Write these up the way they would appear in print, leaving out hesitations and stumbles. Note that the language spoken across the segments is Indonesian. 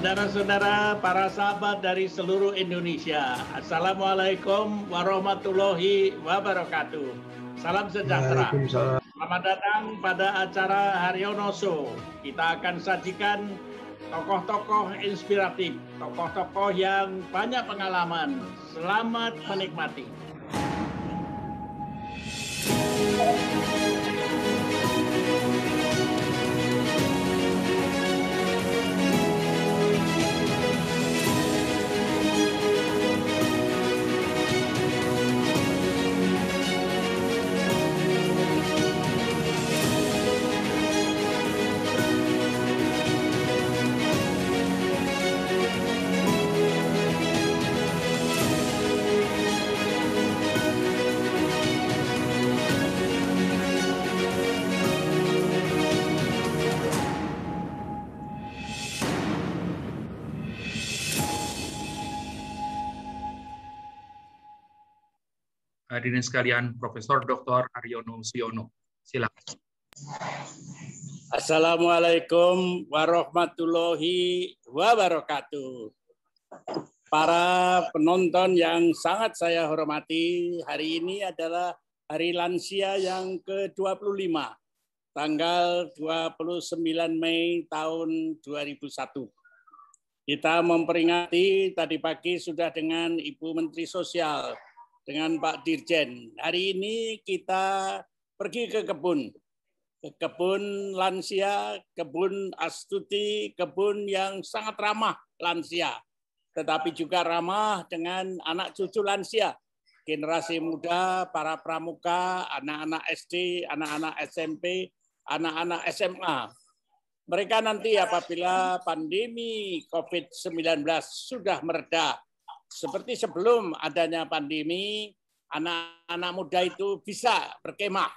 Saudara-saudara, para sahabat dari seluruh Indonesia, Assalamualaikum warahmatullahi wabarakatuh. Salam sejahtera. Selamat datang pada acara Haryono Show. Kita akan sajikan tokoh-tokoh inspiratif, tokoh-tokoh yang banyak pengalaman. Selamat menikmati. Hadirin sekalian, Profesor Dr. Haryono Siono. Silakan. Assalamualaikum warahmatullahi wabarakatuh. Para penonton yang sangat saya hormati, hari ini adalah Hari Lansia yang ke-25, tanggal 29 Mei tahun 2001. Kita memperingati tadi pagi sudah dengan Ibu Menteri Sosial, dengan Pak Dirjen. Hari ini kita pergi ke kebun lansia, kebun Astuti, kebun yang sangat ramah lansia, tetapi juga ramah dengan anak cucu lansia, generasi muda, para pramuka, anak-anak SD, anak-anak SMP, anak-anak SMA. Mereka nanti apabila pandemi COVID-19 sudah mereda, seperti sebelum adanya pandemi, anak-anak muda itu bisa berkemah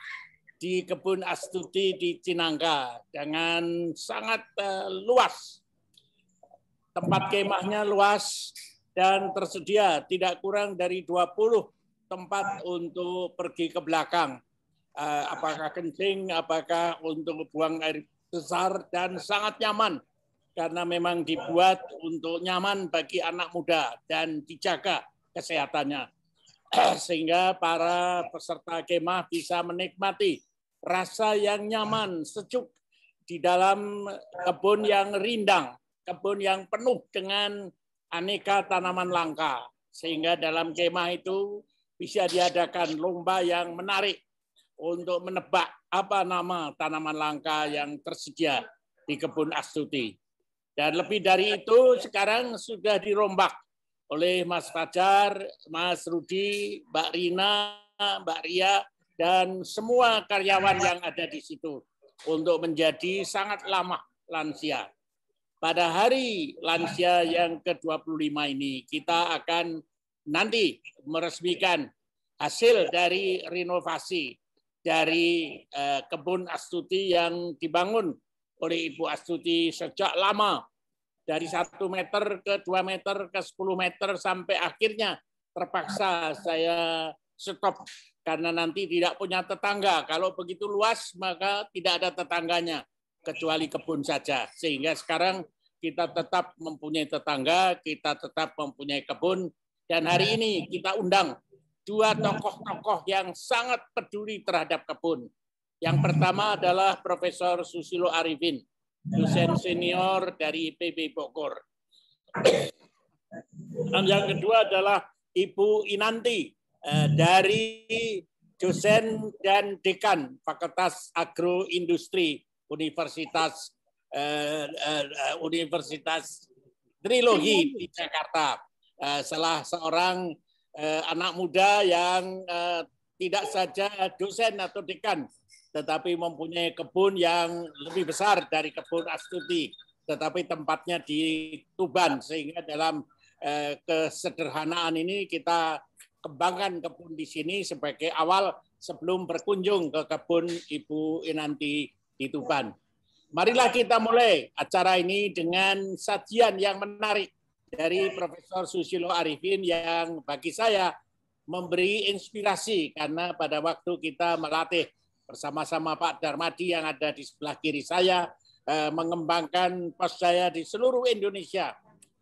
di kebun Astuti di Cinangka dengan sangat luas. Tempat kemahnya luas dan tersedia tidak kurang dari 20 tempat untuk pergi ke belakang. Apakah kencing, apakah untuk buang air besar, dan sangat nyaman. Karena memang dibuat untuk nyaman bagi anak muda dan dijaga kesehatannya. Sehingga para peserta kemah bisa menikmati rasa yang nyaman, sejuk di dalam kebun yang rindang, kebun yang penuh dengan aneka tanaman langka. Sehingga dalam kemah itu bisa diadakan lomba yang menarik untuk menebak apa nama tanaman langka yang tersedia di kebun Astuti. Dan lebih dari itu sekarang sudah dirombak oleh Mas Fajar, Mas Rudi, Mbak Rina, Mbak Ria, dan semua karyawan yang ada di situ untuk menjadi sangat lama lansia. Pada hari lansia yang ke-25 ini kita akan nanti meresmikan hasil dari renovasi dari kebun Astuti yang dibangun oleh Ibu Astuti sejak lama, dari 1 meter ke 2 meter ke 10 meter sampai akhirnya terpaksa saya stop karena nanti tidak punya tetangga. Kalau begitu luas maka tidak ada tetangganya kecuali kebun saja. Sehingga sekarang kita tetap mempunyai tetangga, kita tetap mempunyai kebun, dan hari ini kita undang 2 tokoh-tokoh yang sangat peduli terhadap kebun. Yang pertama adalah Profesor Susilo Arifin, dosen senior dari IPB Bogor. Dan yang kedua adalah Ibu Inanti dari dosen dan dekan Fakultas Agroindustri Universitas Trilogi di Jakarta. Salah seorang anak muda yang tidak saja dosen atau dekan, tetapi mempunyai kebun yang lebih besar dari kebun Astuti, tetapi tempatnya di Tuban, sehingga dalam kesederhanaan ini kita kembangkan kebun di sini sebagai awal sebelum berkunjung ke kebun Ibu Inanti di Tuban. Marilah kita mulai acara ini dengan sajian yang menarik dari Profesor Susilo Arifin yang bagi saya memberi inspirasi, karena pada waktu kita melatih bersama-sama Pak Darmadi yang ada di sebelah kiri saya, mengembangkan Posdaya di seluruh Indonesia.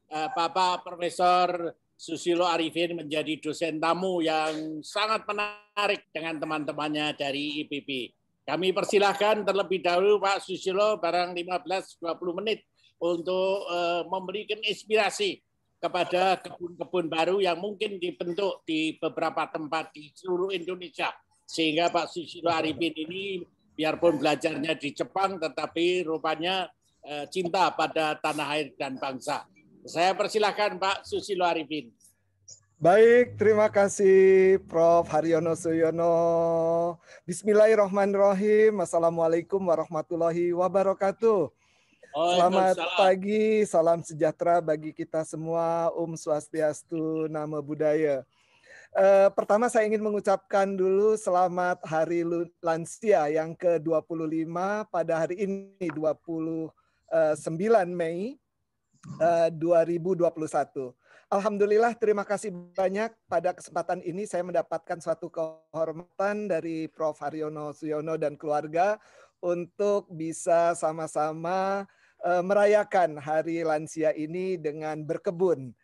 Bapak Profesor Susilo Arifin menjadi dosen tamu yang sangat menarik dengan teman-temannya dari IPB. Kami persilahkan terlebih dahulu Pak Susilo barang 15-20 menit untuk memberikan inspirasi kepada kebun-kebun baru yang mungkin dibentuk di beberapa tempat di seluruh Indonesia. Sehingga Pak Susilo Arifin ini biarpun belajarnya di Jepang tetapi rupanya cinta pada tanah air dan bangsa. Saya persilahkan Pak Susilo Arifin. Baik, terima kasih Prof. Haryono Suyono. Bismillahirrahmanirrahim. Assalamualaikum warahmatullahi wabarakatuh. Selamat pagi, salam sejahtera bagi kita semua. Swastiastu, Namo Buddhaya. Pertama saya ingin mengucapkan dulu selamat Hari Lansia yang ke-25 pada hari ini 29 Mei 2021. Alhamdulillah, terima kasih banyak. Pada kesempatan ini saya mendapatkan suatu kehormatan dari Prof. Haryono Suyono dan keluarga untuk bisa sama-sama merayakan Hari Lansia ini dengan berkebun.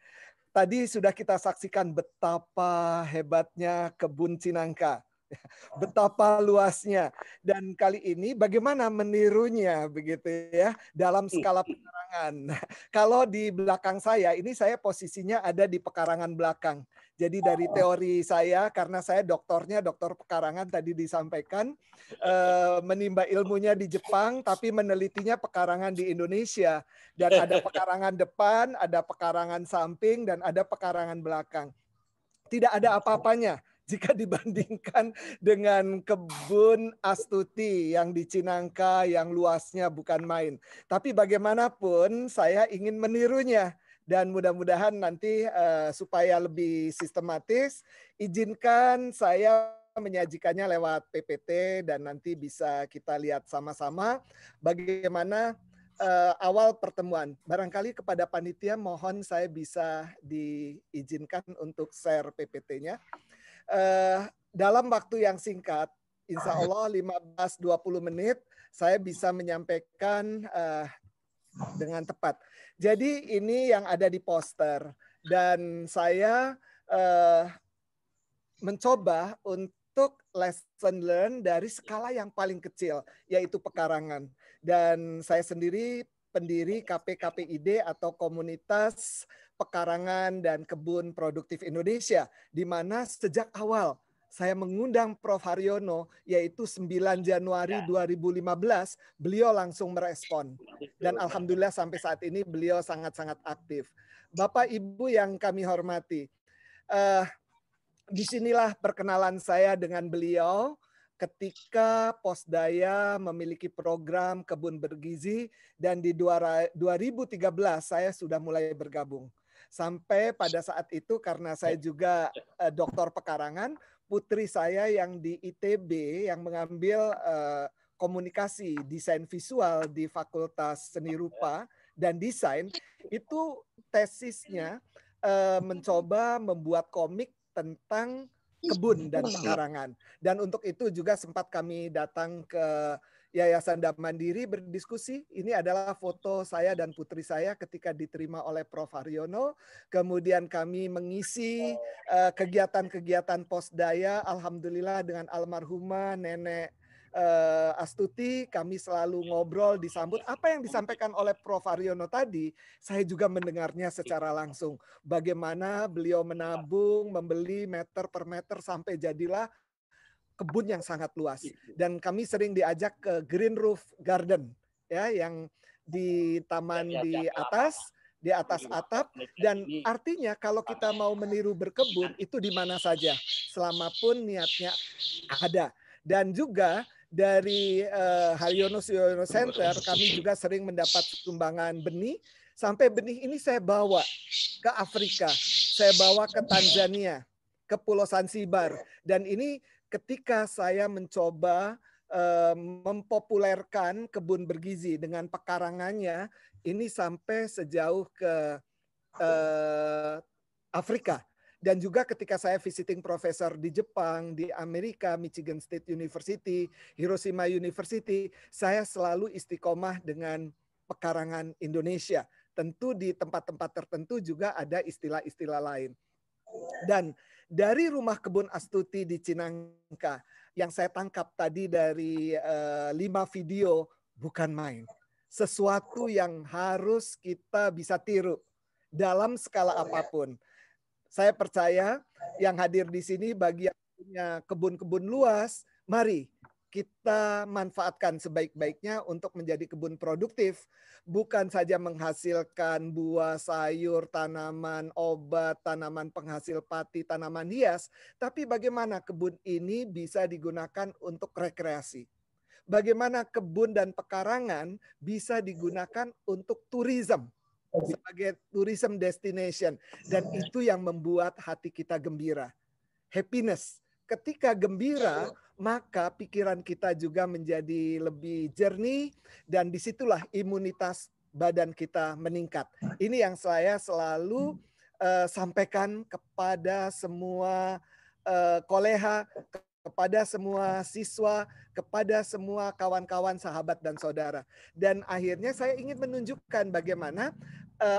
Tadi sudah kita saksikan betapa hebatnya kebun Cinangka. Betapa luasnya, dan kali ini bagaimana menirunya begitu ya dalam skala pekarangan. Kalau di belakang saya ini saya posisinya ada di pekarangan belakang. Jadi dari teori saya, karena saya doktor pekarangan tadi disampaikan, menimba ilmunya di Jepang tapi menelitinya pekarangan di Indonesia, dan ada pekarangan depan, ada pekarangan samping, dan ada pekarangan belakang. Tidak ada apa-apanya jika dibandingkan dengan kebun Astuti yang di Cinangka yang luasnya bukan main. Tapi bagaimanapun saya ingin menirunya, dan mudah-mudahan nanti supaya lebih sistematis, izinkan saya menyajikannya lewat PPT dan nanti bisa kita lihat sama-sama bagaimana awal pertemuan. Barangkali kepada panitia mohon saya bisa diizinkan untuk share PPT-nya. Dalam waktu yang singkat, insya Allah 15-20 menit, saya bisa menyampaikan dengan tepat. Jadi ini yang ada di poster, dan saya mencoba untuk lesson learn dari skala yang paling kecil, yaitu pekarangan. Dan saya sendiri pendiri KPKPID atau Komunitas Pekarangan dan Kebun Produktif Indonesia, di mana sejak awal saya mengundang Prof. Haryono, yaitu 9 Januari 2015, beliau langsung merespon. Dan alhamdulillah sampai saat ini beliau sangat-sangat aktif. Bapak Ibu yang kami hormati, disinilah perkenalan saya dengan beliau ketika Posdaya memiliki program kebun bergizi, dan di 2013 saya sudah mulai bergabung. Sampai pada saat itu karena saya juga doktor pekarangan, putri saya yang di ITB yang mengambil komunikasi desain visual di Fakultas Seni Rupa dan Desain, itu tesisnya mencoba membuat komik tentang kebun dan pekarangan. Dan untuk itu juga sempat kami datang ke Yayasan Dhamma Mandiri berdiskusi. Ini adalah foto saya dan putri saya ketika diterima oleh Prof. Haryono. Kemudian kami mengisi kegiatan-kegiatan Posdaya, alhamdulillah dengan almarhumah Nenek Astuti, kami selalu ngobrol, disambut. Apa yang disampaikan oleh Prof. Haryono tadi, saya juga mendengarnya secara langsung. Bagaimana beliau menabung, membeli meter per meter sampai jadilah kebun yang sangat luas. Dan kami sering diajak ke Green Roof Garden, ya, yang di taman di atas atap. Dan artinya kalau kita mau meniru berkebun itu di mana saja, selama pun niatnya ada. Dan juga dari Haryono Suyono Center kami juga sering mendapat sumbangan benih. Sampai benih ini saya bawa ke Afrika, saya bawa ke Tanzania, ke Pulau Zanzibar. Dan ini ketika saya mencoba mempopulerkan kebun bergizi dengan pekarangannya, ini sampai sejauh ke Afrika. Dan juga ketika saya visiting professor di Jepang, di Amerika, Michigan State University, Hiroshima University, saya selalu istiqomah dengan pekarangan Indonesia. Tentu di tempat-tempat tertentu juga ada istilah-istilah lain. Dan dari Rumah Kebun Astuti di Cinangka, yang saya tangkap tadi dari 5 video, bukan main. Sesuatu yang harus kita bisa tiru dalam skala apapun. Saya percaya yang hadir di sini bagi yang punya kebun-kebun luas, mari kita manfaatkan sebaik-baiknya untuk menjadi kebun produktif. Bukan saja menghasilkan buah, sayur, tanaman obat, tanaman penghasil pati, tanaman hias, tapi bagaimana kebun ini bisa digunakan untuk rekreasi. Bagaimana kebun dan pekarangan bisa digunakan untuk tourism, sebagai tourism destination. Dan itu yang membuat hati kita gembira. Happiness. Ketika gembira, maka pikiran kita juga menjadi lebih jernih, dan disitulah imunitas badan kita meningkat. Ini yang saya selalu sampaikan kepada semua koleha, kepada semua siswa, kepada semua kawan-kawan, sahabat, dan saudara. Dan akhirnya saya ingin menunjukkan bagaimana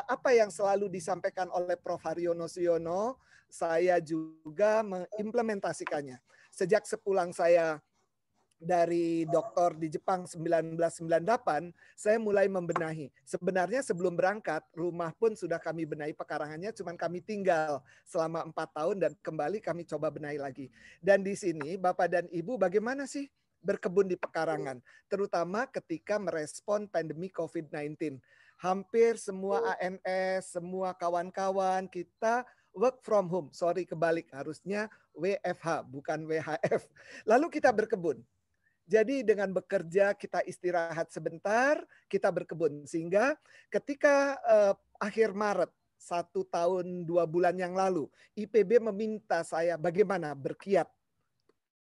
apa yang selalu disampaikan oleh Prof. Haryono Suyono, saya juga mengimplementasikannya. Sejak sepulang saya dari doktor di Jepang 1998, saya mulai membenahi. Sebenarnya sebelum berangkat, rumah pun sudah kami benahi pekarangannya, cuman kami tinggal selama 4 tahun dan kembali kami coba benahi lagi. Dan di sini Bapak dan Ibu bagaimana sih berkebun di pekarangan? Terutama ketika merespon pandemi COVID-19. Hampir semua ANS, semua kawan-kawan kita work from home. Sorry, kebalik. Harusnya WFH, bukan WHF. Lalu kita berkebun. Jadi dengan bekerja kita istirahat sebentar, kita berkebun. Sehingga ketika akhir Maret, 1 tahun 2 bulan yang lalu, IPB meminta saya bagaimana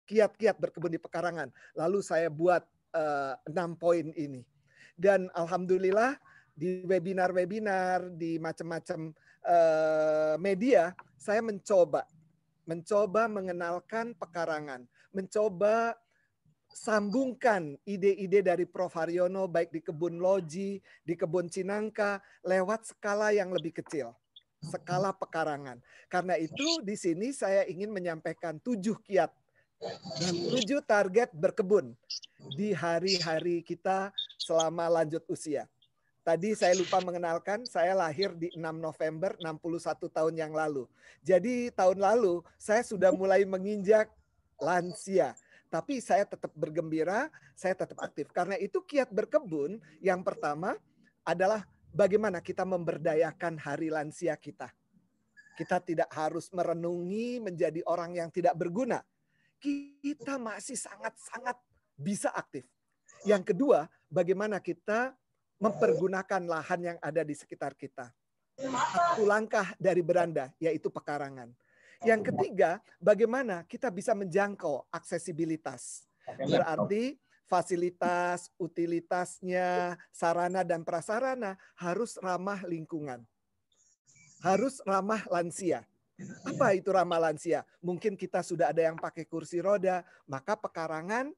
kiat-kiat berkebun di pekarangan. Lalu saya buat 6 poin ini. Dan alhamdulillah di webinar-webinar, di macam-macam media, saya mencoba mengenalkan pekarangan, mencoba sambungkan ide-ide dari Prof. Haryono baik di kebun loji, di kebun Cinangka lewat skala yang lebih kecil, skala pekarangan. Karena itu di sini saya ingin menyampaikan 7 kiat dan 7 target berkebun di hari-hari kita selama lanjut usia. Tadi saya lupa mengenalkan, saya lahir di 6 November 61 tahun yang lalu. Jadi tahun lalu saya sudah mulai menginjak lansia. Tapi saya tetap bergembira, saya tetap aktif. Karena itu kiat berkebun yang pertama adalah bagaimana kita memberdayakan hari lansia kita. Kita tidak harus merenungi menjadi orang yang tidak berguna. Kita masih sangat-sangat bisa aktif. Yang kedua, bagaimana kita mempergunakan lahan yang ada di sekitar kita. 1 langkah dari beranda, yaitu pekarangan. Yang ketiga, bagaimana kita bisa menjangkau aksesibilitas. Berarti fasilitas, utilitasnya, sarana dan prasarana harus ramah lingkungan. Harus ramah lansia. Apa itu ramah lansia? Mungkin kita sudah ada yang pakai kursi roda, maka pekarangan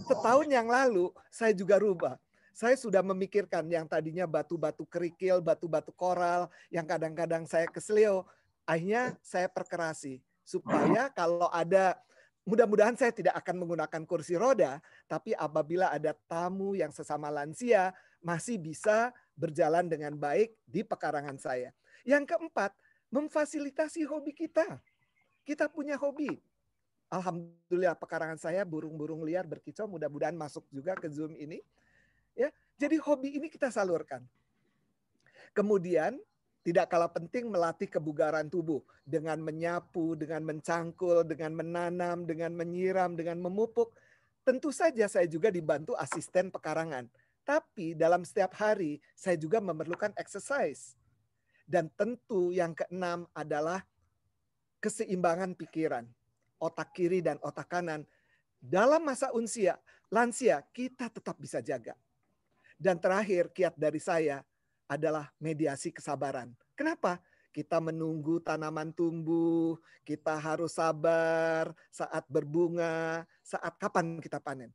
setahun yang lalu saya juga rubah. Saya sudah memikirkan yang tadinya batu-batu kerikil, batu-batu koral, yang kadang-kadang saya kesleo, akhirnya saya perkerasi. Supaya kalau ada, mudah-mudahan saya tidak akan menggunakan kursi roda, tapi apabila ada tamu yang sesama lansia, masih bisa berjalan dengan baik di pekarangan saya. Yang keempat, memfasilitasi hobi kita. Kita punya hobi. Alhamdulillah pekarangan saya burung-burung liar berkicau, mudah-mudahan masuk juga ke Zoom ini. Ya, jadi hobi ini kita salurkan. Kemudian tidak kalah penting melatih kebugaran tubuh dengan menyapu, dengan mencangkul, dengan menanam, dengan menyiram, dengan memupuk. Tentu saja saya juga dibantu asisten pekarangan. Tapi dalam setiap hari saya juga memerlukan exercise. Dan tentu yang keenam adalah keseimbangan pikiran. Otak kiri dan otak kanan. Dalam masa lansia kita tetap bisa jaga. Dan terakhir kiat dari saya adalah mediasi kesabaran. Kenapa? Kita menunggu tanaman tumbuh, kita harus sabar saat berbunga, saat kapan kita panen.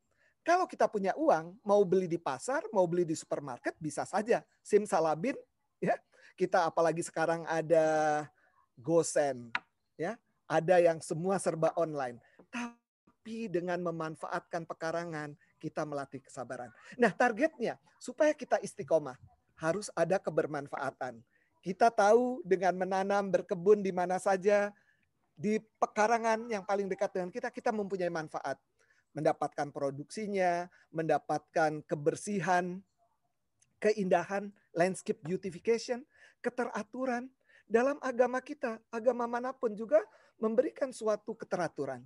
Kalau kita punya uang, mau beli di pasar, mau beli di supermarket, bisa saja. Simsalabim, ya. Kita apalagi sekarang ada GoSend, ya. Ada yang semua serba online. Tapi dengan memanfaatkan pekarangan, kita melatih kesabaran. Nah, targetnya supaya kita istiqomah, harus ada kebermanfaatan. Kita tahu dengan menanam, berkebun di mana saja, di pekarangan yang paling dekat dengan kita, kita mempunyai manfaat. Mendapatkan produksinya, mendapatkan kebersihan, keindahan, landscape beautification, keteraturan. Dalam agama kita, agama manapun juga memberikan suatu keteraturan.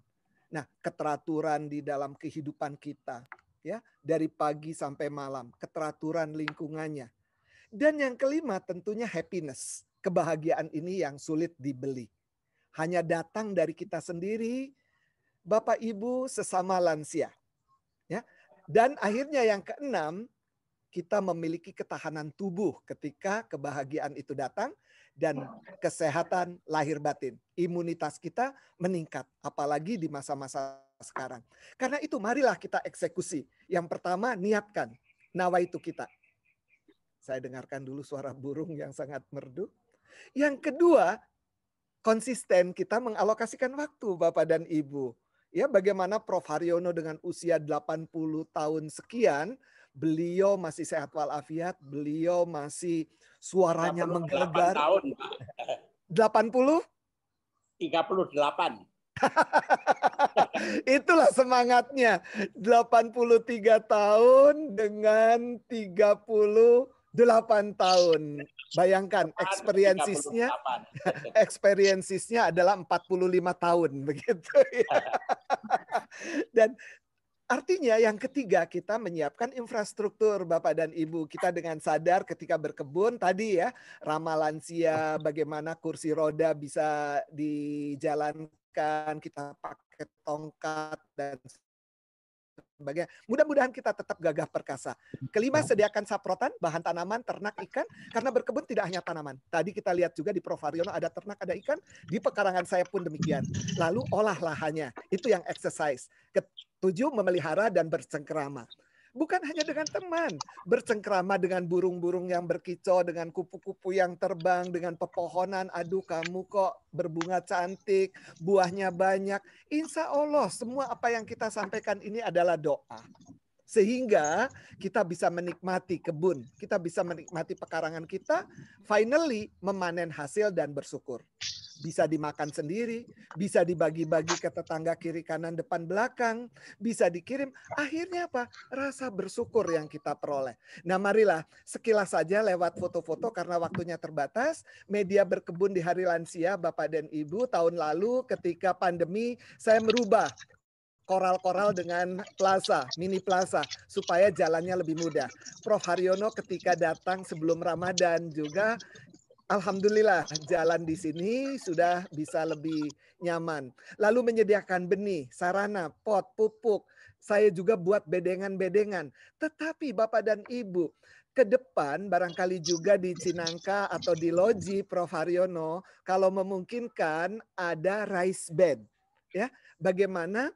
Nah, keteraturan di dalam kehidupan kita, ya, dari pagi sampai malam, keteraturan lingkungannya. Dan yang kelima tentunya happiness. Kebahagiaan ini yang sulit dibeli. Hanya datang dari kita sendiri, Bapak Ibu sesama lansia. Ya. Dan akhirnya yang keenam, kita memiliki ketahanan tubuh ketika kebahagiaan itu datang dan kesehatan lahir batin. Imunitas kita meningkat, apalagi di masa-masa sekarang. Karena itu marilah kita eksekusi. Yang pertama, niatkan. Nawaitu kita. Saya dengarkan dulu suara burung yang sangat merdu. Yang kedua, konsisten kita mengalokasikan waktu Bapak dan Ibu. Ya, bagaimana Prof. Haryono dengan usia 80 tahun sekian, beliau masih sehat walafiat, beliau masih suaranya menggelegar. 38 tahun, Pak. 80? 38. Itulah semangatnya. 83 tahun dengan 38 tahun. Bayangkan experience-nya adalah 45 tahun begitu ya. Dan artinya yang ketiga, kita menyiapkan infrastruktur Bapak dan Ibu. Kita dengan sadar ketika berkebun tadi ya, ramah lansia, bagaimana kursi roda bisa dijalankan, kita pakai tongkat dan sebagainya. Mudah-mudahan kita tetap gagah perkasa. Kelima, sediakan saprotan, bahan tanaman, ternak, ikan. Karena berkebun tidak hanya tanaman. Tadi kita lihat juga di Prof. Haryono ada ternak, ada ikan. Di pekarangan saya pun demikian. Lalu olah lahannya. Itu yang exercise. Ketujuh, memelihara dan bercengkerama. Bukan hanya dengan teman, bercengkrama dengan burung-burung yang berkicau, dengan kupu-kupu yang terbang, dengan pepohonan. Aduh, kamu kok berbunga cantik, buahnya banyak. Insya Allah semua apa yang kita sampaikan ini adalah doa. Sehingga kita bisa menikmati kebun, kita bisa menikmati pekarangan kita, finally memanen hasil dan bersyukur. Bisa dimakan sendiri, bisa dibagi-bagi ke tetangga kiri kanan depan belakang, bisa dikirim. Akhirnya apa? Rasa bersyukur yang kita peroleh. Nah, marilah sekilas saja lewat foto-foto karena waktunya terbatas. Media berkebun di Hari Lansia Bapak dan Ibu, tahun lalu ketika pandemi saya merubah koral-koral dengan plaza, mini plaza, supaya jalannya lebih mudah. Prof. Haryono ketika datang sebelum Ramadan juga, alhamdulillah jalan di sini sudah bisa lebih nyaman. Lalu menyediakan benih, sarana, pot, pupuk. Saya juga buat bedengan-bedengan. Tetapi Bapak dan Ibu, ke depan barangkali juga di Cinangka atau di Loji Prof. Haryono, kalau memungkinkan ada rice bed. Ya, bagaimana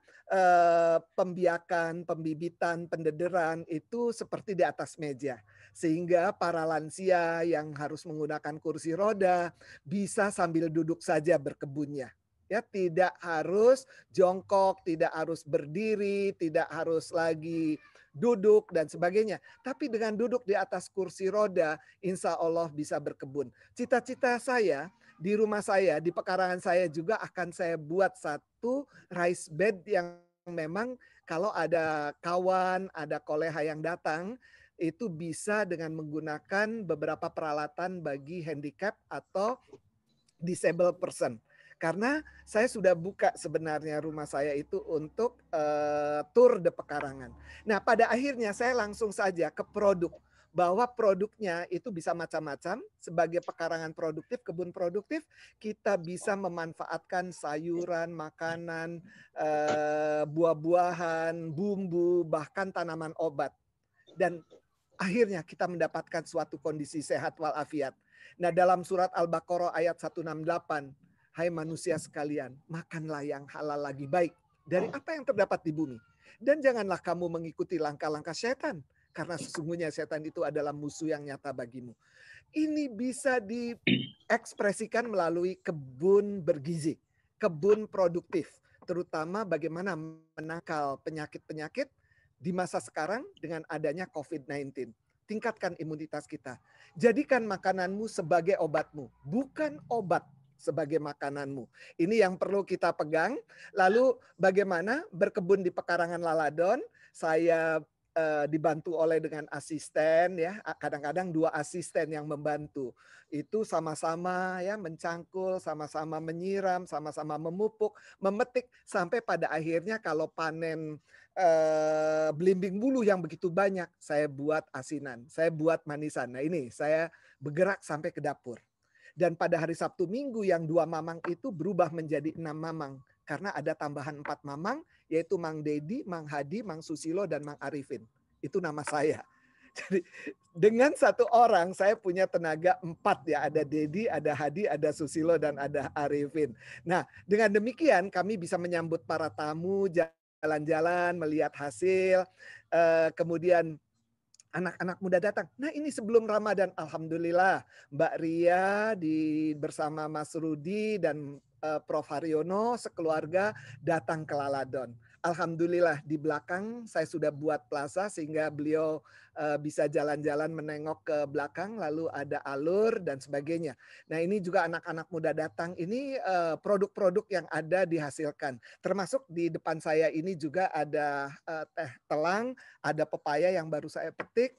pembiakan, pembibitan, pendederan itu seperti di atas meja. Sehingga para lansia yang harus menggunakan kursi roda bisa sambil duduk saja berkebunnya. Ya, tidak harus jongkok, tidak harus berdiri, tidak harus lagi duduk dan sebagainya. Tapi dengan duduk di atas kursi roda, insya Allah bisa berkebun. Cita-cita saya di rumah saya, di pekarangan saya juga akan saya buat satu rice bed yang memang kalau ada kawan, ada koleha yang datang, itu bisa dengan menggunakan beberapa peralatan bagi handicap atau disabled person. Karena saya sudah buka sebenarnya rumah saya itu untuk tour de pekarangan. Nah, pada akhirnya saya langsung saja ke produk. Bahwa produknya itu bisa macam-macam. Sebagai pekarangan produktif, kebun produktif, kita bisa memanfaatkan sayuran, makanan, buah-buahan, bumbu, bahkan tanaman obat. Dan akhirnya kita mendapatkan suatu kondisi sehat walafiat. Nah, dalam surat Al-Baqarah ayat 168, hai manusia sekalian, makanlah yang halal lagi baik dari apa yang terdapat di bumi. Dan janganlah kamu mengikuti langkah-langkah setan, karena sesungguhnya setan itu adalah musuh yang nyata bagimu. Ini bisa diekspresikan melalui kebun bergizi, kebun produktif, terutama bagaimana menangkal penyakit-penyakit di masa sekarang dengan adanya COVID-19. Tingkatkan imunitas kita. Jadikan makananmu sebagai obatmu, bukan obat sebagai makananmu. Ini yang perlu kita pegang. Lalu bagaimana berkebun di pekarangan Laladon? Saya dibantu oleh dengan asisten ya, kadang-kadang 2 asisten yang membantu. Itu sama-sama ya mencangkul, sama-sama menyiram, sama-sama memupuk, memetik sampai pada akhirnya kalau panen belimbing bulu yang begitu banyak, saya buat asinan, saya buat manisan. Nah, ini saya bergerak sampai ke dapur. Dan pada hari Sabtu Minggu yang 2 mamang itu berubah menjadi 6 mamang. Karena ada tambahan 4 mamang, yaitu Mang Dedi, Mang Hadi, Mang Susilo, dan Mang Arifin. Itu nama saya. Jadi dengan 1 orang saya punya tenaga 4 ya. Ada Dedi, ada Hadi, ada Susilo, dan ada Arifin. Nah, dengan demikian kami bisa menyambut para tamu, jalan-jalan, melihat hasil, kemudian anak-anak muda datang. Nah, ini sebelum Ramadan, alhamdulillah Mbak Ria bersama Mas Rudi dan Prof Haryono sekeluarga datang ke Laladon. Alhamdulillah di belakang saya sudah buat plaza sehingga beliau bisa jalan-jalan menengok ke belakang, lalu ada alur dan sebagainya. Nah, ini juga anak-anak muda datang. Ini produk-produk yang ada dihasilkan. Termasuk di depan saya ini juga ada teh telang, ada pepaya yang baru saya petik,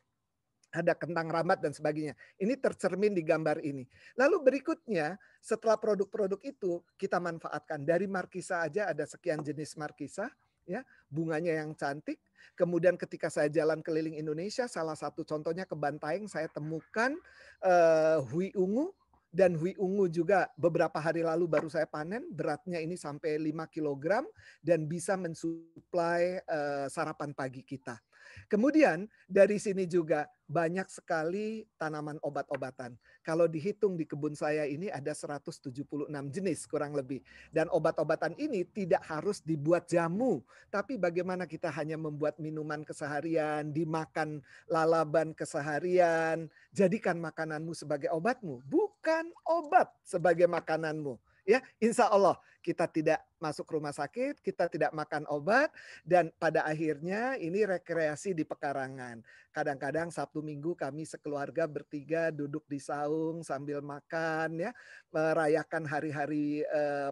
ada kentang rambat dan sebagainya. Ini tercermin di gambar ini. Lalu berikutnya, setelah produk-produk itu kita manfaatkan. Dari markisa aja ada sekian jenis markisa, ya, bunganya yang cantik. Kemudian ketika saya jalan keliling Indonesia, salah satu contohnya ke Bantaeng, saya temukan hui ungu. Dan hui ungu juga beberapa hari lalu baru saya panen, beratnya ini sampai 5 kg dan bisa mensuplai sarapan pagi kita. Kemudian dari sini juga banyak sekali tanaman obat-obatan. Kalau dihitung di kebun saya ini ada 176 jenis kurang lebih. Dan obat-obatan ini tidak harus dibuat jamu. Tapi bagaimana kita hanya membuat minuman keseharian, dimakan lalaban keseharian. Jadikan makananmu sebagai obatmu. Bukan obat sebagai makananmu. Ya, insya Allah kita tidak masuk rumah sakit, kita tidak makan obat, dan pada akhirnya ini rekreasi di pekarangan. Kadang-kadang Sabtu Minggu kami sekeluarga bertiga duduk di saung sambil makan, ya, merayakan hari-hari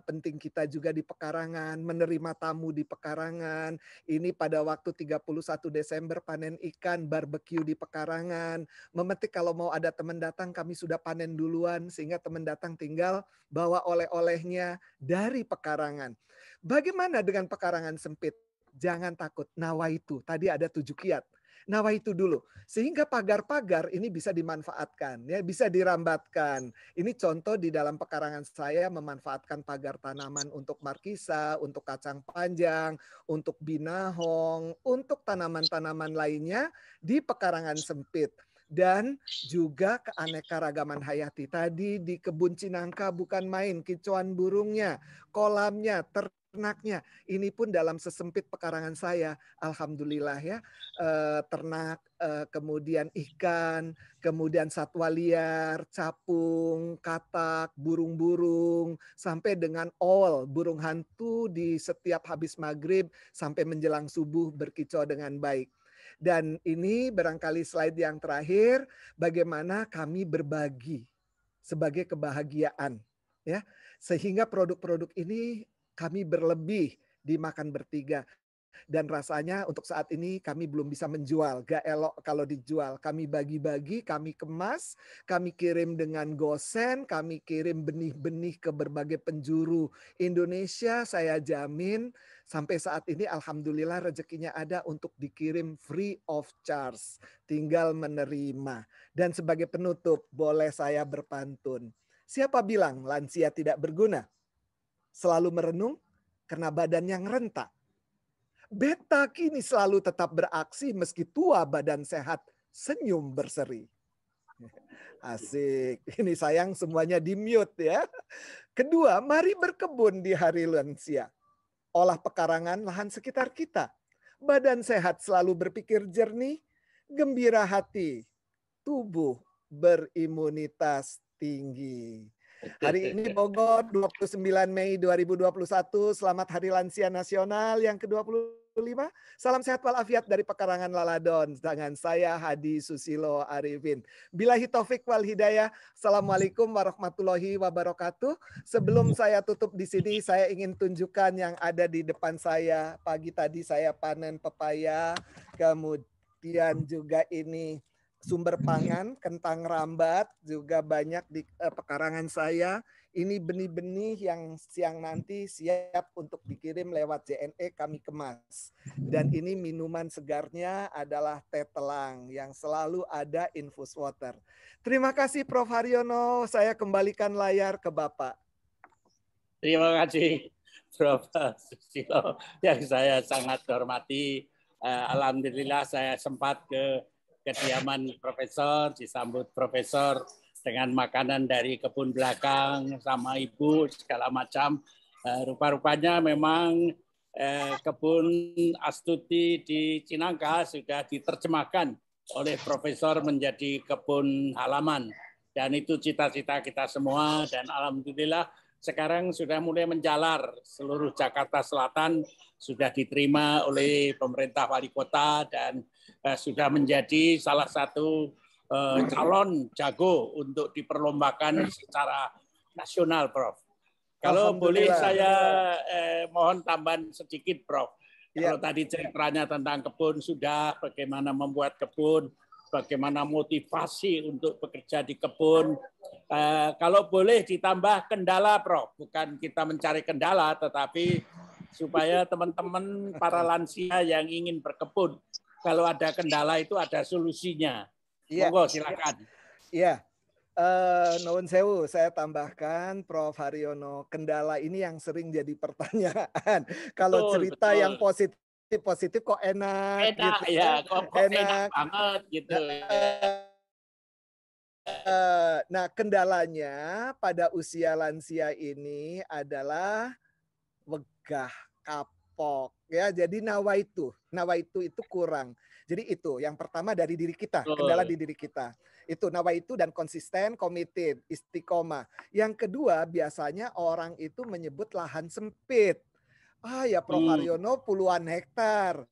penting kita juga di pekarangan, menerima tamu di pekarangan. Ini pada waktu 31 Desember panen ikan, barbeque di pekarangan, memetik kalau mau ada teman datang kami sudah panen duluan sehingga teman datang tinggal bawa oleh-olehnya dari pekarangan. Bagaimana dengan pekarangan sempit? Jangan takut. Nawaitu. Tadi ada 7 kiat. Nawaitu dulu. Sehingga pagar-pagar ini bisa dimanfaatkan, ya, bisa dirambatkan. Ini contoh di dalam pekarangan saya memanfaatkan pagar tanaman untuk markisa, untuk kacang panjang, untuk binahong, untuk tanaman-tanaman lainnya di pekarangan sempit. Dan juga keanekaragaman hayati. Tadi di kebun Cinangka bukan main, kicauan burungnya, kolamnya, ternaknya. Ini pun dalam sesempit pekarangan saya, alhamdulillah ya, ternak, kemudian ikan, kemudian satwa liar, capung, katak, burung-burung, sampai dengan owl, burung hantu di setiap habis maghrib sampai menjelang subuh berkicau dengan baik. Dan ini barangkali slide yang terakhir, bagaimana kami berbagi sebagai kebahagiaan, ya, sehingga produk-produk ini kami berlebih dimakan bertiga. Dan rasanya untuk saat ini kami belum bisa menjual. Gak elok kalau dijual. Kami bagi-bagi, kami kemas, kami kirim dengan gosen, kami kirim benih-benih ke berbagai penjuru Indonesia. Saya jamin sampai saat ini alhamdulillah rezekinya ada untuk dikirim free of charge. Tinggal menerima. Dan sebagai penutup, boleh saya berpantun. Siapa bilang lansia tidak berguna? Selalu merenung karena badannya ngerentak. Beta kini selalu tetap beraksi meski tua badan sehat, senyum berseri. Asik. Ini sayang semuanya di-mute ya. Kedua, mari berkebun di hari lansia. Olah pekarangan lahan sekitar kita. Badan sehat selalu berpikir jernih, gembira hati, tubuh berimunitas tinggi. Hari ini Bogor 29 Mei 2021, selamat Hari Lansia Nasional yang ke-25. Salam sehat walafiat dari Pekarangan Laladon. Dengan saya Hadi Susilo Arifin. Billahi taufik wal hidayah. Assalamualaikum warahmatullahi wabarakatuh. Sebelum saya tutup di sini, saya ingin tunjukkan yang ada di depan saya. Pagi tadi saya panen pepaya, kemudian juga ini sumber pangan, kentang rambat juga banyak di pekarangan saya. Ini benih-benih yang siang nanti siap untuk dikirim lewat JNE kami kemas. Dan ini minuman segarnya adalah teh telang yang selalu ada infus water. Terima kasih Prof. Haryono, saya kembalikan layar ke Bapak. Terima kasih Prof. Susilo yang saya sangat hormati. Alhamdulillah saya sempat ke kediaman profesor, disambut profesor dengan makanan dari kebun belakang sama ibu segala macam. Rupa-rupanya memang kebun Astuti di Cinangka sudah diterjemahkan oleh profesor menjadi kebun halaman. Dan itu cita-cita kita semua dan alhamdulillah sekarang sudah mulai menjalar. Seluruh Jakarta Selatan sudah diterima oleh pemerintah wali kota dan sudah menjadi salah satu calon jago untuk diperlombakan secara nasional, Prof. Kalau boleh saya mohon tambahan sedikit, Prof. Kalau tadi ceritanya tentang kebun sudah, bagaimana membuat kebun, bagaimana motivasi untuk bekerja di kebun. Kalau boleh ditambah kendala, Prof. Bukan kita mencari kendala, tetapi supaya teman-teman para lansia yang ingin berkebun, kalau ada kendala itu ada solusinya. Monggo silakan. Iya. Nuwun sewu, saya tambahkan Prof. Haryono, kendala ini yang sering jadi pertanyaan. Kalau cerita yang positif kok enak gitu. Ya, kok enak banget gitu. Nah, kendalanya pada usia lansia ini adalah wegah, kapok ya. Jadi nawaitu itu kurang. Jadi itu yang pertama dari diri kita, kendala di diri kita. Itu nawaitu dan konsisten, committed, istiqomah. Yang kedua biasanya orang itu menyebut lahan sempit. Ya Prof. Haryono puluhan hektar.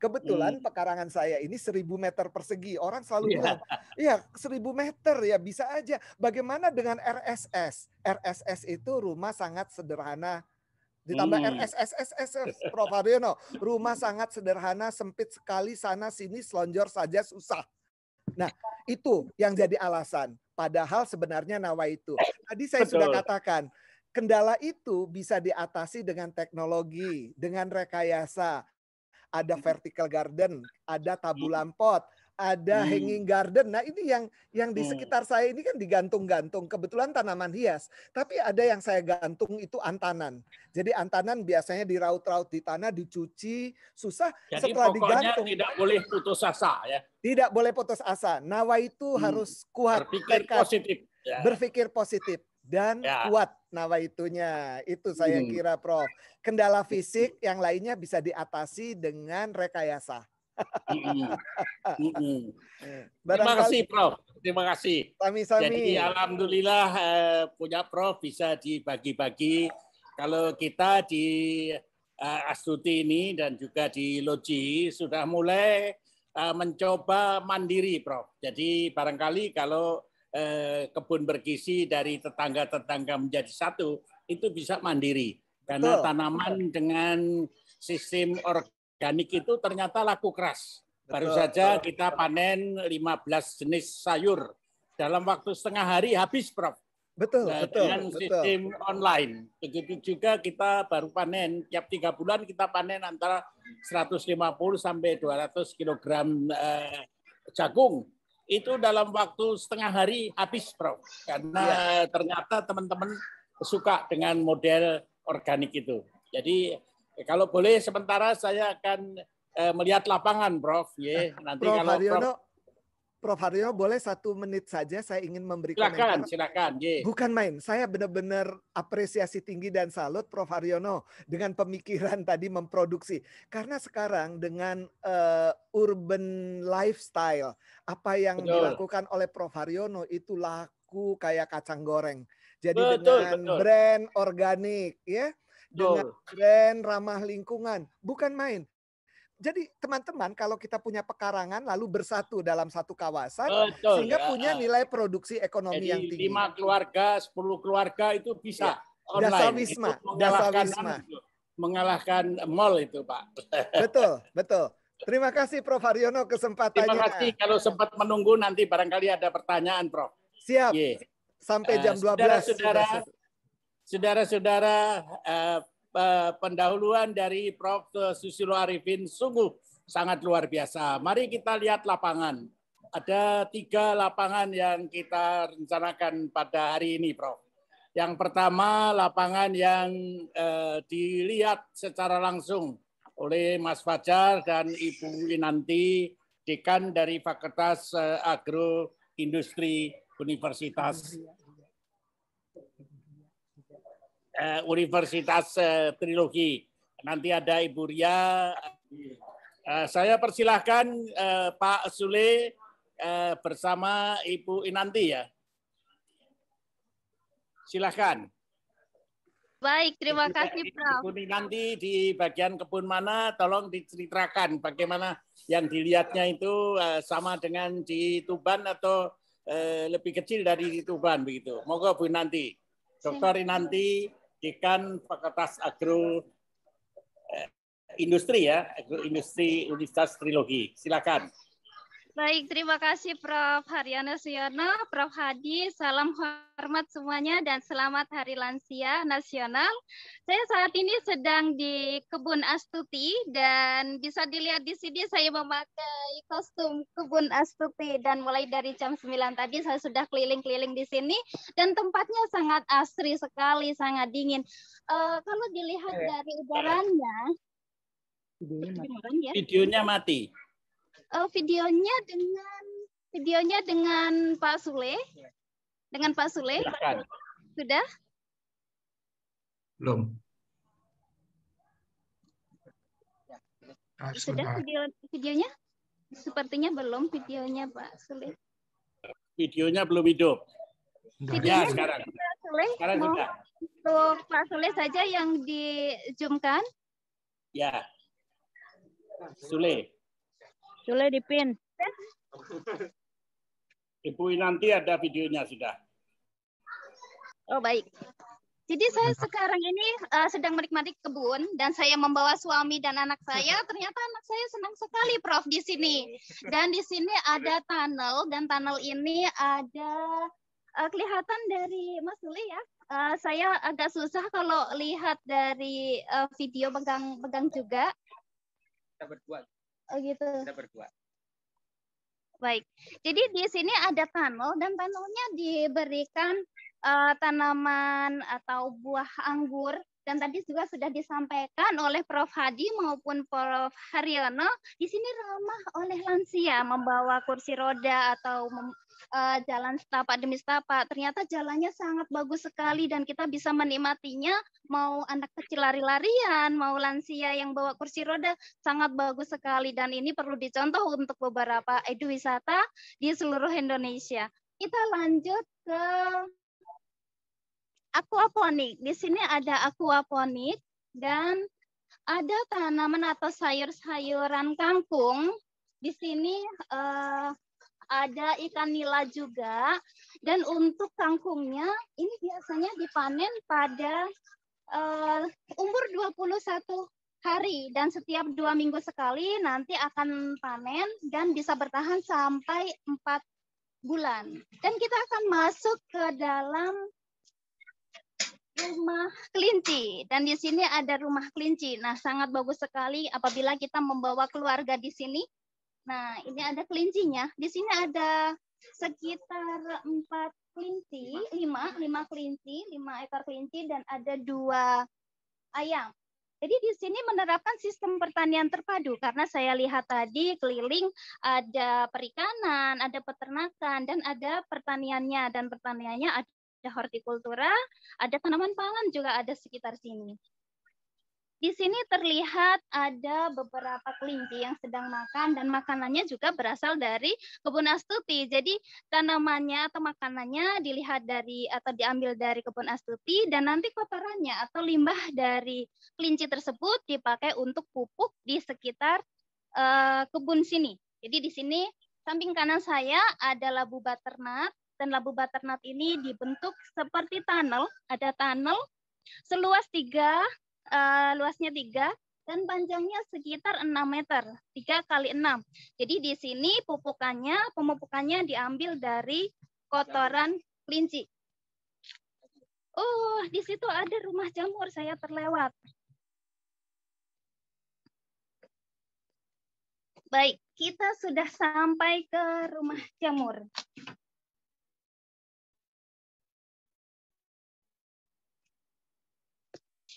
Kebetulan pekarangan saya ini 1000 meter persegi. Orang selalu bilang, iya 1000 meter ya bisa aja. Bagaimana dengan RSS? RSS itu rumah sangat sederhana. Ditambah RSS, Prof. Haryono. Rumah sangat sederhana, sempit sekali, sana sini selonjor saja susah. Nah, itu yang jadi alasan. Padahal sebenarnya nawaitu. Tadi saya sudah katakan, kendala itu bisa diatasi dengan teknologi, dengan rekayasa. Ada vertical garden, ada tabulan pot, ada hanging garden. Nah ini yang di sekitar saya ini kan digantung-gantung. Kebetulan tanaman hias. Tapi ada yang saya gantung itu antanan. Jadi antanan biasanya diraut-raut di tanah, dicuci. Susah. Jadi setelah pokoknya digantung. Tidak boleh putus asa ya. Tidak boleh putus asa. Nawaitu harus kuat. Berpikir positif. Ya. Berpikir positif. Dan kuat nawaitunya. Itu saya kira Prof. Kendala fisik yang lainnya bisa diatasi dengan rekayasa. Terima kasih Prof. Terima kasih. Sami-sami. Jadi alhamdulillah punya Prof bisa dibagi-bagi. Kalau kita di Astuti ini dan juga di Loji sudah mulai mencoba mandiri Prof. Jadi barangkali kalau kebun bergizi dari tetangga-tetangga menjadi satu, itu bisa mandiri. Karena tanaman dengan sistem organik itu ternyata laku keras. Baru saja kita panen 15 jenis sayur. Dalam waktu setengah hari habis, Prof. Dengan sistem online. Begitu juga kita baru panen, tiap 3 bulan kita panen antara 150 sampai 200 kg jagung. Itu dalam waktu setengah hari habis, Prof. Karena ternyata teman-teman suka dengan model organik itu. Jadi kalau boleh sementara saya akan melihat lapangan, Prof. Nanti Prof. kalau Haryono, Prof. Prof. Haryono, boleh 1 menit saja saya ingin memberi komentar. Silakan. Bukan main, saya benar-benar apresiasi tinggi dan salut Prof. Haryono dengan pemikiran tadi memproduksi. Karena sekarang dengan urban lifestyle, apa yang dilakukan oleh Prof. Haryono itu laku kayak kacang goreng. Jadi dengan brand organik, ya, dengan brand ramah lingkungan, bukan main. Jadi teman-teman kalau kita punya pekarangan lalu bersatu dalam satu kawasan sehingga punya nilai produksi ekonomi yang tinggi. 5 keluarga, 10 keluarga itu bisa online. Dasawisma. Mengalahkan mall itu, Pak. Betul. Terima kasih Prof. Haryono kesempatannya. Terima kasih, kalau sempat menunggu nanti barangkali ada pertanyaan, Prof. Siap. Sampai jam 12. Saudara-saudara, pendahuluan dari Prof. Susilo Arifin sungguh sangat luar biasa. Mari kita lihat lapangan. Ada 3 lapangan yang kita rencanakan pada hari ini, Prof. Yang pertama, lapangan yang dilihat secara langsung oleh Mas Fajar dan Ibu Winanti, Dekan dari Fakultas Agroindustri Universitas Trilogi. Nanti ada Ibu Ria. Saya persilahkan Pak Sule bersama Ibu Inanti ya. Silahkan. Baik, terima kasih Prof. Ibu Inanti di bagian kebun mana? Tolong diceritakan bagaimana yang dilihatnya itu sama dengan di Tuban atau lebih kecil dari Tuban begitu. Monggo Bu Inanti. Dr. Inanti, Dekan Fakultas Agroindustri ya, Agroindustri Universitas Trilogi. Silakan. Baik, terima kasih Prof. Haryono Suyono, Prof. Hadi, salam hormat semuanya dan selamat Hari Lansia Nasional. Saya saat ini sedang di Kebun Astuti dan bisa dilihat di sini saya memakai kostum Kebun Astuti dan mulai dari jam 9 tadi saya sudah keliling-keliling di sini dan tempatnya sangat asri sekali, sangat dingin. Kalau dilihat dari udaranya, videonya mati. Videonya dengan Pak Sule. Dengan Pak Sule. Silakan. Sudah? Belum. Sudah videonya? Sepertinya belum videonya Pak Sule. Videonya belum hidup. Videonya ya, sekarang. Pak Sule. Sekarang sudah. Untuk Pak Sule saja yang di-zoom-kan. Ya. Sule dipin. Ibu Inanti ada videonya sudah. Oh baik. Jadi saya sekarang ini sedang menikmati kebun dan saya membawa suami dan anak saya. Ternyata anak saya senang sekali Prof di sini. Dan di sini ada tunnel dan tunnel ini ada kelihatan dari Mas Sule ya. Saya agak susah kalau lihat dari video pegang juga. Kita berdua. Oh gitu. Kita berdua. Baik. Jadi di sini ada tunnel dan tunnelnya diberikan tanaman atau buah anggur dan tadi juga sudah disampaikan oleh Prof Hadi maupun Prof Haryono di sini ramah oleh lansia membawa kursi roda atau jalan setapak demi setapak. Ternyata jalannya sangat bagus sekali dan kita bisa menikmatinya. Mau anak kecil lari-larian, mau lansia yang bawa kursi roda, sangat bagus sekali. Dan ini perlu dicontoh untuk beberapa eduwisata di seluruh Indonesia. Kita lanjut ke aquaponik. Di sini ada aquaponik dan ada tanaman atau sayur-sayuran kangkung. Di sini ada ikan nila juga. Dan untuk kangkungnya, ini biasanya dipanen pada umur 21 hari. Dan setiap 2 minggu sekali nanti akan panen dan bisa bertahan sampai 4 bulan. Dan kita akan masuk ke dalam rumah kelinci. Dan di sini ada rumah kelinci. Nah, sangat bagus sekali apabila kita membawa keluarga di sini. Nah, ini ada kelincinya. Di sini ada sekitar 4 kelinci, 5 ekor kelinci dan ada 2 ayam. Jadi di sini menerapkan sistem pertanian terpadu karena saya lihat tadi keliling ada perikanan, ada peternakan, dan ada pertaniannya. Dan pertaniannya ada hortikultura, ada tanaman pangan juga ada sekitar sini. Di sini terlihat ada beberapa kelinci yang sedang makan dan makanannya juga berasal dari kebun Astuti. Jadi tanamannya atau makanannya dilihat dari atau diambil dari kebun Astuti dan nanti kotorannya atau limbah dari kelinci tersebut dipakai untuk pupuk di sekitar kebun sini. Jadi di sini samping kanan saya ada labu butternut dan labu butternut ini dibentuk seperti tunnel. Ada tunnel seluas luasnya 3 dan panjangnya sekitar 6 meter, 3 kali 6. Jadi di sini pemupukannya diambil dari kotoran kelinci. Oh, di situ ada rumah jamur, saya terlewat. Baik, kita sudah sampai ke rumah jamur.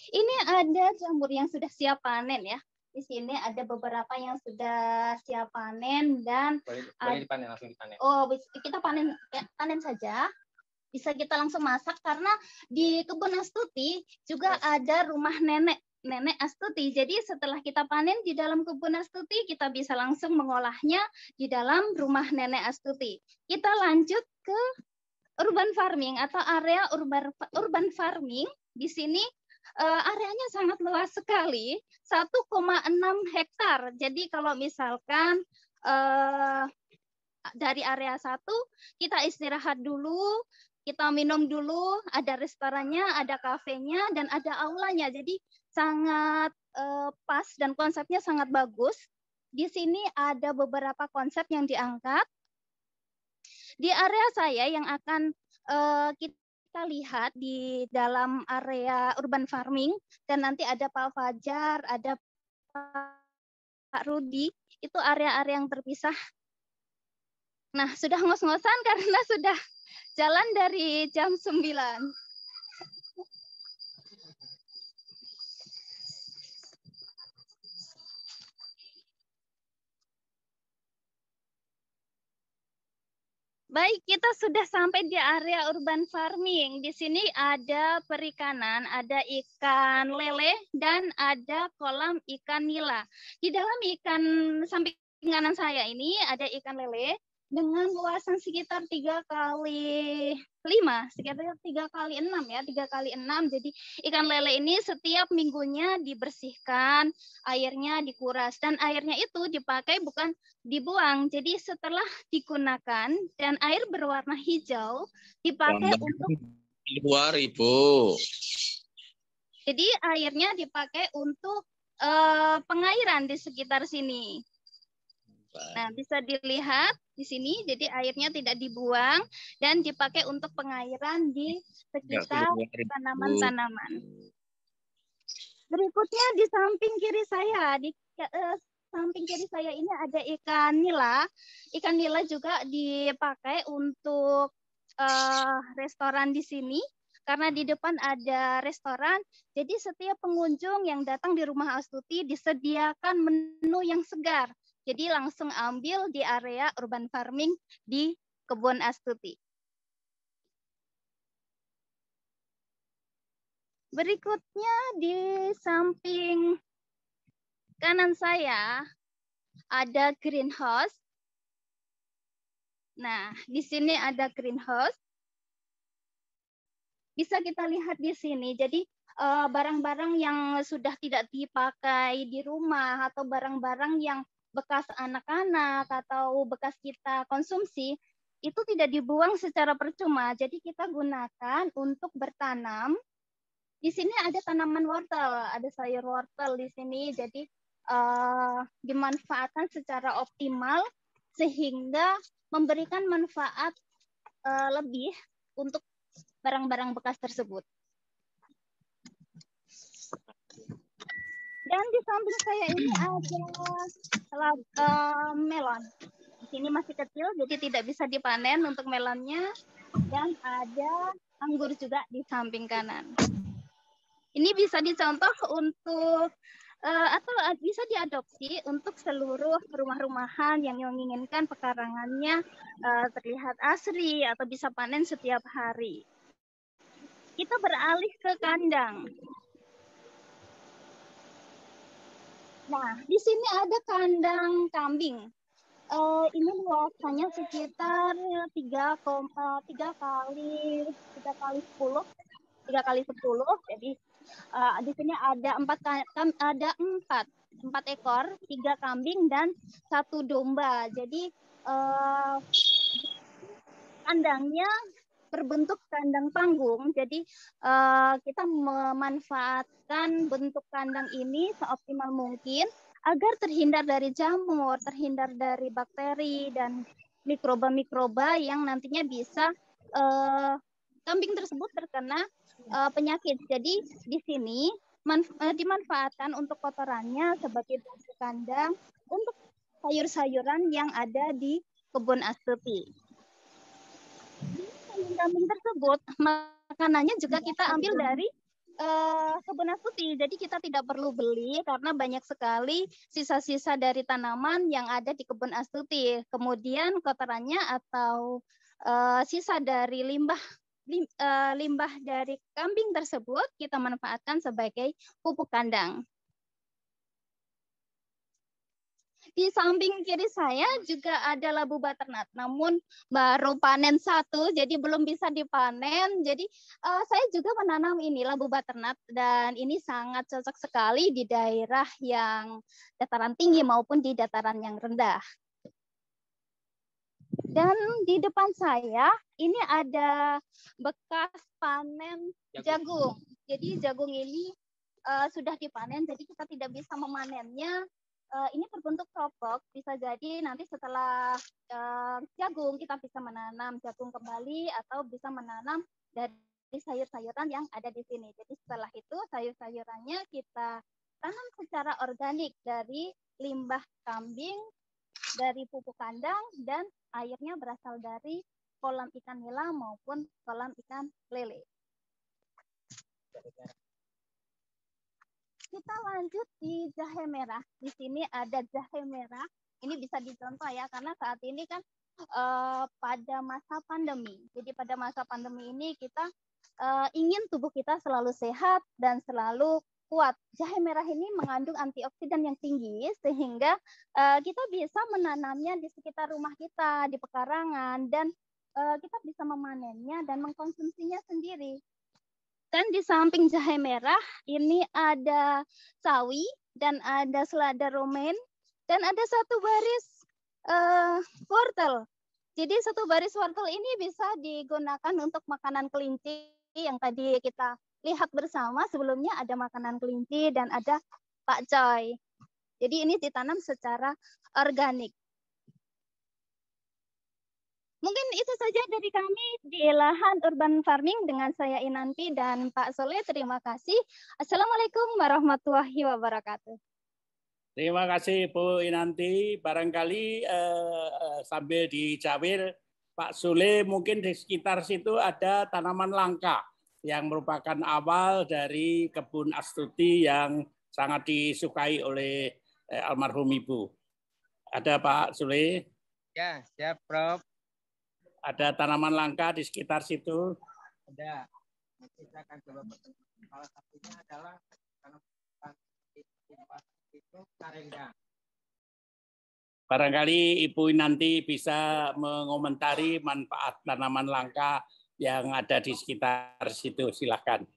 Ini ada jamur yang sudah siap panen ya. Di sini ada beberapa yang sudah siap panen dan boleh dipanen, langsung dipanen. Oh, kita panen saja. Bisa kita langsung masak karena di kebun Astuti juga ada rumah nenek Astuti. Jadi setelah kita panen di dalam kebun Astuti, kita bisa langsung mengolahnya di dalam rumah nenek Astuti. Kita lanjut ke urban farming atau area urban farming. Di sini areanya sangat luas sekali, 1,6 hektar. Jadi kalau misalkan dari area 1, kita istirahat dulu, kita minum dulu, ada restorannya, ada kafenya, dan ada aulanya. Jadi sangat pas dan konsepnya sangat bagus. Di sini ada beberapa konsep yang diangkat. Di area saya yang akan kita lihat di dalam area urban farming, dan nanti ada Pak Fajar, ada Pak Rudi, itu area-area yang terpisah. Nah, sudah ngos-ngosan karena sudah jalan dari jam 9. Baik, kita sudah sampai di area urban farming. Di sini ada perikanan, ada ikan lele, dan ada kolam ikan nila. Di dalam ikan samping kanan saya ini ada ikan lele dengan luasan sekitar 3 kali 5, sekitar 3 kali 6 ya, 3 kali 6. Jadi ikan lele ini setiap minggunya dibersihkan, airnya dikuras, dan airnya itu dipakai bukan dibuang. Jadi setelah digunakan dan air berwarna hijau dipakai untuk luar Ibu. Jadi airnya dipakai untuk pengairan di sekitar sini. Nah, bisa dilihat di sini, jadi airnya tidak dibuang dan dipakai untuk pengairan di sekitar tanaman-tanaman. Berikutnya di samping kiri saya, samping kiri saya ini ada ikan nila. Ikan nila juga dipakai untuk restoran di sini. Karena di depan ada restoran, jadi setiap pengunjung yang datang di rumah Astuti disediakan menu yang segar. Jadi langsung ambil di area urban farming di kebun Astuti. Berikutnya di samping kanan saya ada greenhouse. Nah, di sini ada greenhouse. Bisa kita lihat di sini. Jadi barang-barang yang sudah tidak dipakai di rumah atau barang-barang yang bekas anak-anak atau bekas kita konsumsi itu tidak dibuang secara percuma. Jadi kita gunakan untuk bertanam. Di sini ada tanaman wortel, ada sayur wortel di sini. Jadi dimanfaatkan secara optimal sehingga memberikan manfaat lebih untuk barang-barang bekas tersebut. Dan di samping saya ini ada melon. Di sini masih kecil, jadi tidak bisa dipanen untuk melonnya. Dan ada anggur juga di samping kanan. Ini bisa dicontoh untuk atau bisa diadopsi untuk seluruh rumah-rumahan yang menginginkan pekarangannya terlihat asri atau bisa panen setiap hari. Kita beralih ke kandang. Nah, di sini ada kandang kambing. Ini luasannya sekitar 3 kali 10. Jadi di sini ada empat ekor, 3 kambing dan 1 domba. Jadi kandangnya berbentuk kandang panggung. Jadi kita memanfaatkan bentuk kandang ini seoptimal mungkin agar terhindar dari jamur, terhindar dari bakteri dan mikroba-mikroba yang nantinya bisa kambing tersebut terkena penyakit. Jadi di sini dimanfaatkan untuk kotorannya sebagai bumbu kandang untuk sayur-sayuran yang ada di kebun Astuti. Kambing tersebut makanannya juga kita ambil dari kebun Astuti. Jadi kita tidak perlu beli karena banyak sekali sisa-sisa dari tanaman yang ada di kebun Astuti. Kemudian kotorannya atau sisa dari limbah dari kambing tersebut kita manfaatkan sebagai pupuk kandang. Di samping kiri saya juga ada labu butternut, namun baru panen 1, jadi belum bisa dipanen. Jadi saya juga menanam ini labu butternut dan ini sangat cocok sekali di daerah yang dataran tinggi maupun di dataran yang rendah. Dan di depan saya ini ada bekas panen jagung. Jadi jagung ini sudah dipanen, jadi kita tidak bisa memanennya. Ini berbentuk copok, bisa jadi nanti setelah jagung kita bisa menanam jagung kembali atau bisa menanam dari sayur-sayuran yang ada di sini. Jadi setelah itu sayur-sayurannya kita tanam secara organik dari limbah kambing, dari pupuk kandang, dan airnya berasal dari kolam ikan nila maupun kolam ikan lele. Kita lanjut di jahe merah. Di sini ada jahe merah. Ini bisa dicontoh ya, karena saat ini kan pada masa pandemi. Jadi pada masa pandemi ini kita ingin tubuh kita selalu sehat dan selalu kuat. Jahe merah ini mengandung antioksidan yang tinggi sehingga kita bisa menanamnya di sekitar rumah kita, di pekarangan, dan kita bisa memanennya dan mengkonsumsinya sendiri. Dan di samping jahe merah ini ada sawi dan ada selada romaine dan ada 1 baris wortel. Jadi 1 baris wortel ini bisa digunakan untuk makanan kelinci yang tadi kita lihat bersama. Sebelumnya ada makanan kelinci dan ada pakcoy. Jadi ini ditanam secara organik. Mungkin itu saja dari kami di lahan urban farming dengan saya Inanti dan Pak Soleh. Terima kasih. Assalamualaikum warahmatullahi wabarakatuh. Terima kasih Bu Inanti. Barangkali sambil dicawir Pak Soleh, mungkin di sekitar situ ada tanaman langka yang merupakan awal dari kebun Astuti yang sangat disukai oleh almarhum Ibu. Ada Pak Soleh? Ya, siap Prof. Ada tanaman langka di sekitar situ? Ada. Nanti saya akan coba pertemukan. Salah satunya adalah tanaman itu karendang. Barangkali Ibu nanti bisa mengomentari manfaat tanaman langka yang ada di sekitar situ. Silakan.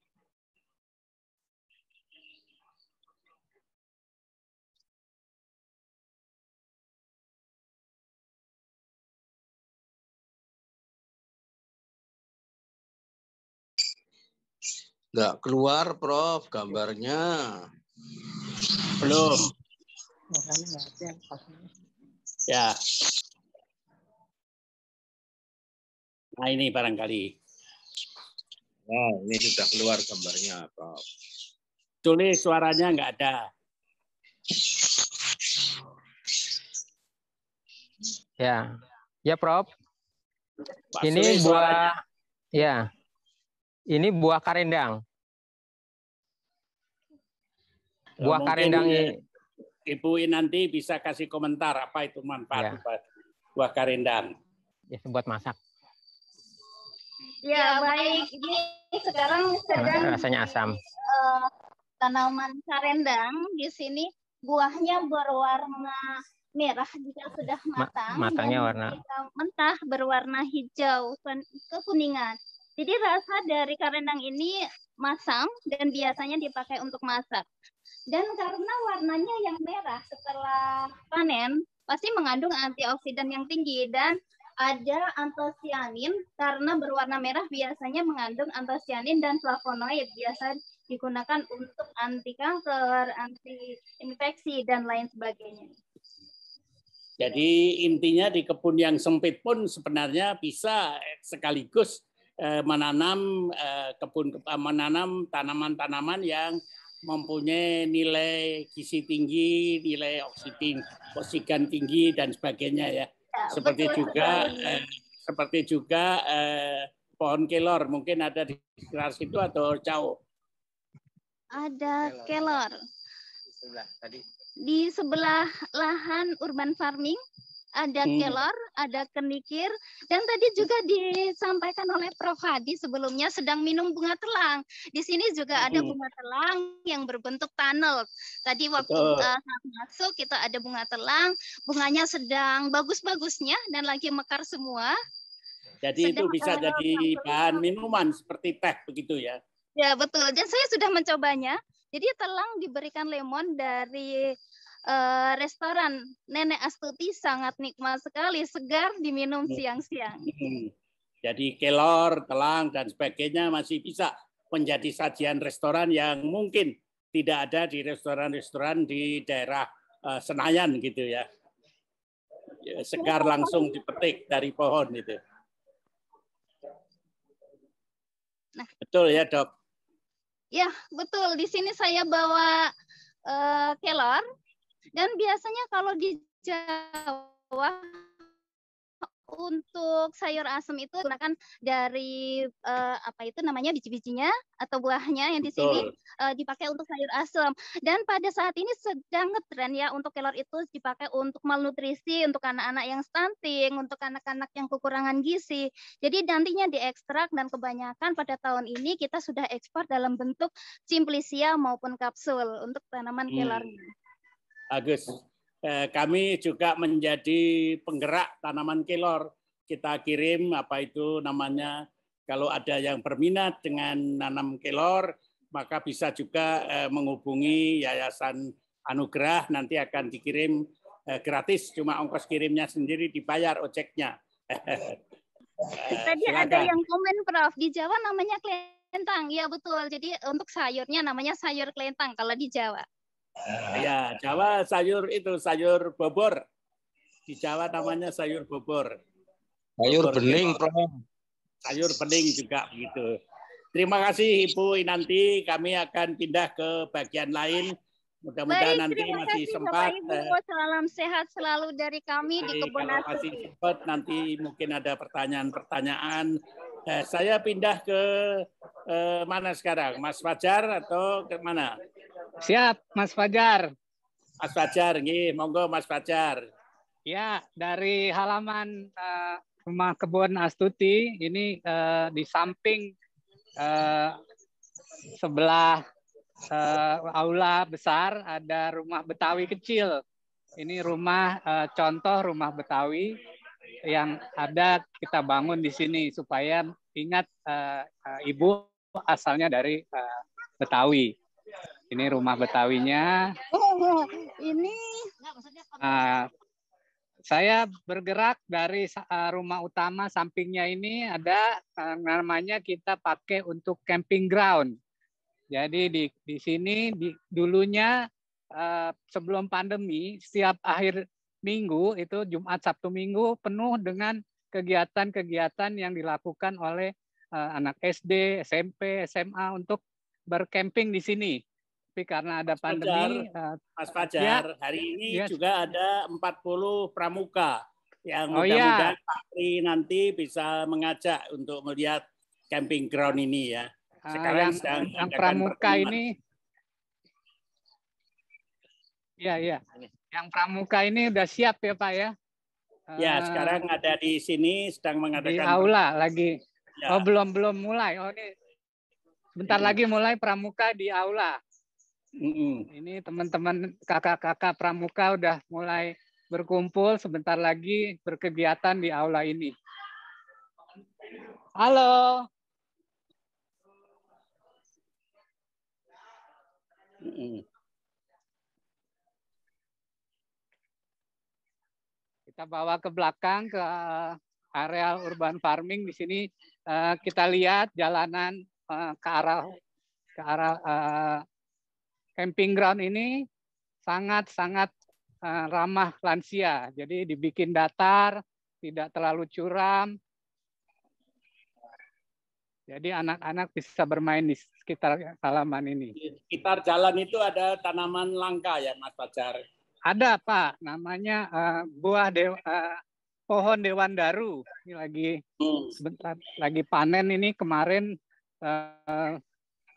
Nggak keluar, Prof, gambarnya. Belum. Ya. Nah ini barangkali. Nah, ini sudah keluar gambarnya, Prof. Tulis suaranya nggak ada. Ya, ya Prof. Pak Ini Sule, buah, ya, ini buah karendang. Buah karendang Ibu nanti bisa kasih komentar apa itu manfaat buah karendang. Ya, buat masak. Ya, baik. Ini sekarang sedang rasanya asam. Tanaman karendang di sini buahnya berwarna merah jika sudah matang. Matangnya dan warna jika mentah berwarna hijau kekuningan. Jadi rasa dari karendang ini masam dan biasanya dipakai untuk masak. Dan karena warnanya yang merah setelah panen pasti mengandung antioksidan yang tinggi dan ada antosianin. Karena berwarna merah biasanya mengandung antosianin dan flavonoid, biasa digunakan untuk anti kanker, anti infeksi dan lain sebagainya. Jadi intinya di kebun yang sempit pun sebenarnya bisa sekaligus menanam tanaman-tanaman yang mempunyai nilai gizi tinggi, nilai oksigen tinggi dan sebagainya ya. Seperti juga pohon kelor mungkin ada di sekitar situ atau jauh. Ada kelor. Di sebelah lahan urban farming ada kelor, ada kenikir, dan tadi juga disampaikan oleh Prof. Hadi sebelumnya sedang minum bunga telang. Di sini juga ada bunga telang yang berbentuk tunnel. Tadi waktu saat masuk kita ada bunga telang, bunganya sedang bagus-bagusnya dan lagi mekar semua. Jadi itu bisa jadi bahan minuman seperti teh begitu ya? Ya betul, dan saya sudah mencobanya. Jadi telang diberikan lemon dari restoran Nenek Astuti, sangat nikmat sekali, segar diminum siang-siang. Jadi kelor, telang, dan sebagainya masih bisa menjadi sajian restoran yang mungkin tidak ada di restoran-restoran di daerah Senayan gitu ya. Segar langsung dipetik dari pohon itu. Nah, betul ya dok? Ya betul, di sini saya bawa kelor. Dan biasanya kalau di Jawa untuk sayur asem itu gunakan dari apa itu namanya biji-bijinya atau buahnya yang di sini dipakai untuk sayur asem. Dan pada saat ini sedang ngetren ya untuk kelor itu dipakai untuk malnutrisi, untuk anak-anak yang stunting, untuk anak-anak yang kekurangan gizi. Jadi nantinya diekstrak dan kebanyakan pada tahun ini kita sudah ekspor dalam bentuk simplicia maupun kapsul untuk tanaman kelornya. Bagus. Kami juga menjadi penggerak tanaman kelor. Kita kirim apa itu namanya, kalau ada yang berminat dengan nanam kelor, maka bisa juga menghubungi Yayasan Anugerah, nanti akan dikirim gratis, cuma ongkos kirimnya sendiri dibayar ojeknya. Tadi ada yang komen Prof, di Jawa namanya kelentang. Ya betul, jadi untuk sayurnya namanya sayur kelentang kalau di Jawa. Ya, Jawa sayur itu bobor. Di Jawa namanya sayur bobor. Sayur bening, Prof. Sayur bening juga begitu. Terima kasih Ibu Inanti. Kami akan pindah ke bagian lain. Mudah-mudahan nanti masih sempat. Ibu, salam sehat selalu dari kami di Kebun Kalau masih sempat nanti mungkin ada pertanyaan-pertanyaan. Saya pindah ke mana sekarang? Mas Fajar atau ke mana? Siap, Mas Fajar. Mas Fajar, monggo Mas Fajar. Ya, dari halaman Rumah Kebun Astuti, ini di samping sebelah aula besar ada rumah Betawi kecil. Ini rumah contoh rumah Betawi yang ada kita bangun di sini supaya ingat ibu asalnya dari Betawi. Ini rumah Betawinya. Ini saya bergerak dari rumah utama sampingnya ini ada namanya kita pakai untuk camping ground. Jadi di sini dulunya sebelum pandemi setiap akhir minggu itu Jumat, Sabtu, Minggu penuh dengan kegiatan-kegiatan yang dilakukan oleh anak SD, SMP, SMA untuk bercamping di sini. Tapi karena ada pandemi, Mas Fajar, hari ini juga ada 40 pramuka yang mudah-mudahan Pak Tri nanti bisa mengajak untuk melihat camping ground ini ya. Sekarang yang pramuka ini Iya, iya. Yang pramuka ini udah siap ya Pak ya? Ya, sekarang ada di sini sedang mengadakan di aula lagi. Ya. Oh, belum mulai. Oh, ini sebentar lagi mulai pramuka di aula. Ini teman-teman kakak-kakak pramuka udah mulai berkumpul, sebentar lagi berkegiatan di aula ini. Halo. Kita bawa ke belakang ke area urban farming. Di sini kita lihat jalanan ke arah camping ground ini sangat ramah lansia. Jadi dibikin datar, tidak terlalu curam. Jadi anak-anak bisa bermain di sekitar halaman ini. Di sekitar jalan itu ada tanaman langka ya Mas Fajar? Ada Pak, namanya pohon Dewan Daru. Ini lagi sebentar lagi panen ini, kemarin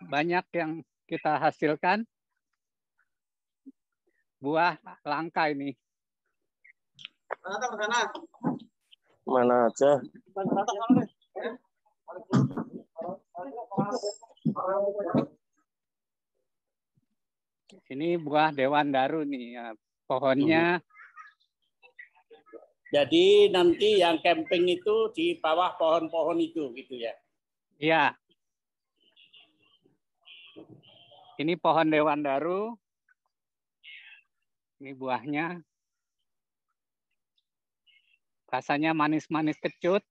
banyak yang kita hasilkan. Buah langka ini. Mana aja? Ini buah Dewan Daru nih, pohonnya. Jadi nanti yang camping itu di bawah pohon-pohon itu gitu ya? Iya. Ini pohon Dewan Daru. Ini buahnya. Rasanya manis-manis kecut.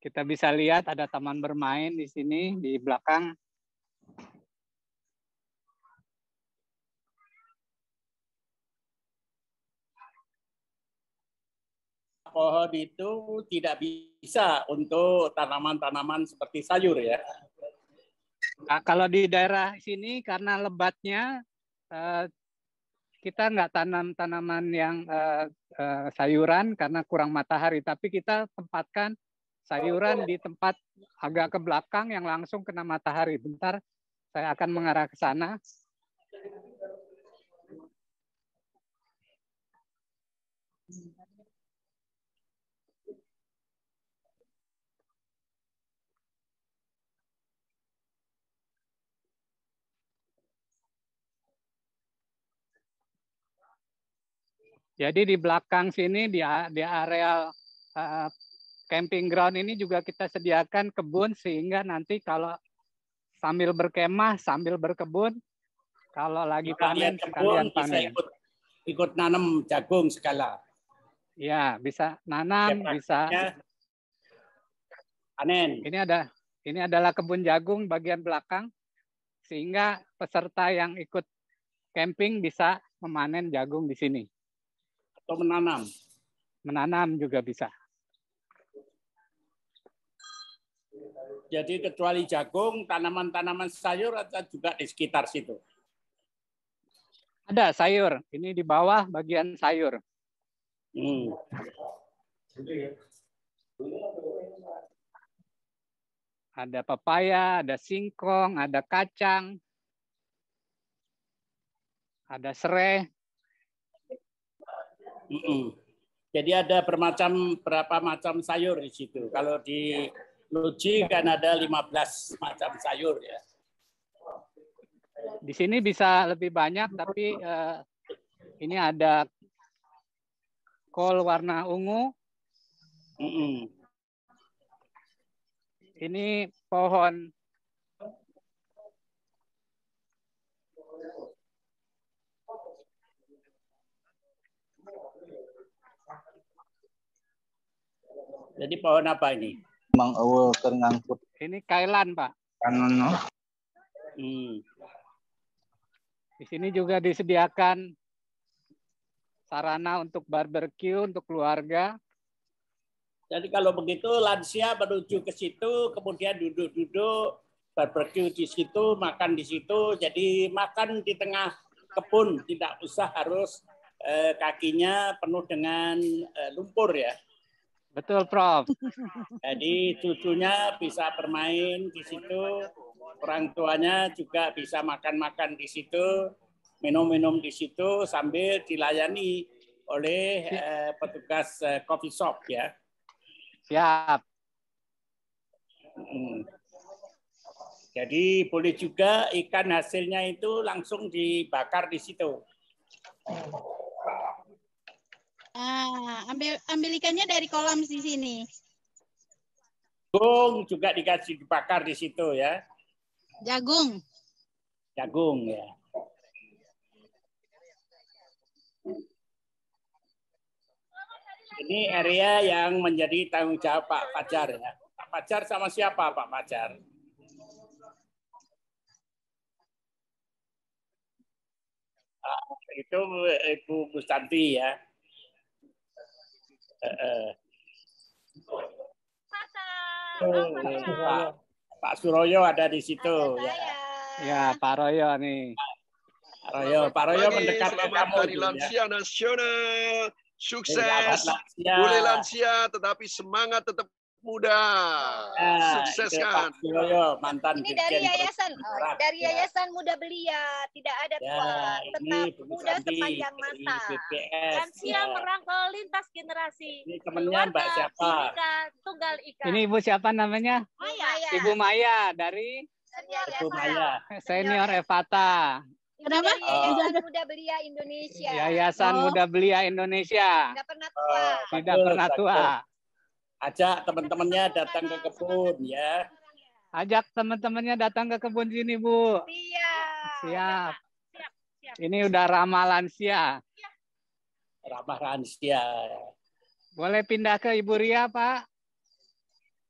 Kita bisa lihat ada taman bermain di sini, di belakang. Pohon itu tidak bisa untuk tanaman-tanaman seperti sayur ya? Nah, kalau di daerah sini karena lebatnya, kita nggak tanam tanaman yang sayuran karena kurang matahari, tapi kita tempatkan sayuran di tempat agak ke belakang yang langsung kena matahari. Bentar, saya akan mengarah ke sana. Jadi di belakang sini, di area camping ground ini juga kita sediakan kebun, sehingga nanti kalau sambil berkemah, sambil berkebun, kalau lagi panen sekalian panen. Bisa ikut nanam jagung segala. Ya, bisa nanam, bisa panen. Ini adalah kebun jagung bagian belakang, sehingga peserta yang ikut camping bisa memanen jagung di sini. Atau menanam. Menanam juga bisa. Jadi kecuali jagung, tanaman-tanaman sayur ada juga di sekitar situ. Ada sayur. Ini di bawah bagian sayur. Ada pepaya, ada singkong, ada kacang, ada serai. Jadi ada berapa macam sayur di situ. Kalau di Loji kan ada 15 macam sayur ya. Di sini bisa lebih banyak, tapi ini ada kol warna ungu. Ini pohon Jadi pohon apa ini? Mang awal ngangkut. Ini kailan, Pak. Di sini juga disediakan sarana untuk barbecue untuk keluarga. Jadi kalau begitu lansia menuju ke situ, kemudian duduk-duduk, barbecue di situ, makan di situ. Jadi makan di tengah kebun, tidak usah harus kakinya penuh dengan lumpur ya. Betul, Prof. Jadi cucunya bisa bermain di situ, Orang tuanya juga bisa makan-makan di situ, minum-minum di situ sambil dilayani oleh petugas coffee shop ya. Siap. Jadi boleh juga ikan hasilnya itu langsung dibakar di situ. Ambil ikannya dari kolam di sini. Jagung juga dikasih dibakar di situ ya. Jagung. Jagung ya. Ini area yang menjadi tanggung jawab Pak Fajar ya. Pak Fajar sama siapa Pak Fajar? Itu Ibu Gustanti ya. Pak Suroyo ada di situ ya. Ya, Pak Royo nih. Pak Royo mendekat ke kamu. Hari Lansia Nasional, sukses. Lansia. Boleh lansia, tetapi semangat tetap muda. Sukses kan. Pak Suroyo mantan. Ini dari Yayasan Muda Belia, tidak ada tua, tetap muda sepanjang masa. Lansia merangkul lintas generasi. Ini temannya Mbak siapa? Tunggal Ika. Ini Ibu siapa namanya? Maya. Ibu Maya dari Ibu Maya. Senior Evata. Kenapa? Yayasan Muda Belia Indonesia. Yayasan Muda Belia Indonesia. Tidak pernah tua. Tidak pernah tua. Ajak teman-temannya datang ke kebun ya. Ajak teman-temannya datang ke kebun sini, Bu. Siap. Ini udah ramah lansia. Ramah lansia. Boleh pindah ke Ibu Ria, Pak?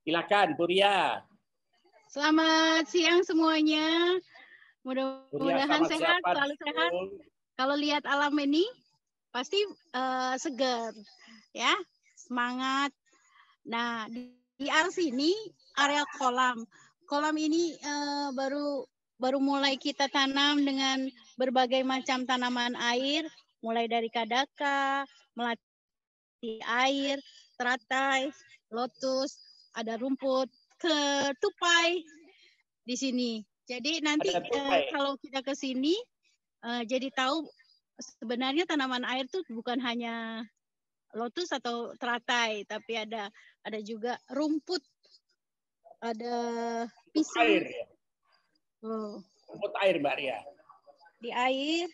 Silakan, Bu Ria. Selamat siang semuanya. Mudah-mudahan sehat, selalu sehat. Kalau lihat alam ini pasti segar, ya, semangat. Nah, di area sini area kolam. Kolam ini baru mulai kita tanam dengan berbagai macam tanaman air, mulai dari kadaka, melati air, teratai, lotus, ada rumput, ketupai di sini. Jadi nanti kalau kita ke sini jadi tahu sebenarnya tanaman air tuh bukan hanya lotus atau teratai, tapi ada juga rumput, ada pisang. Air ya? Rumput air, Mbak Ria. Di air.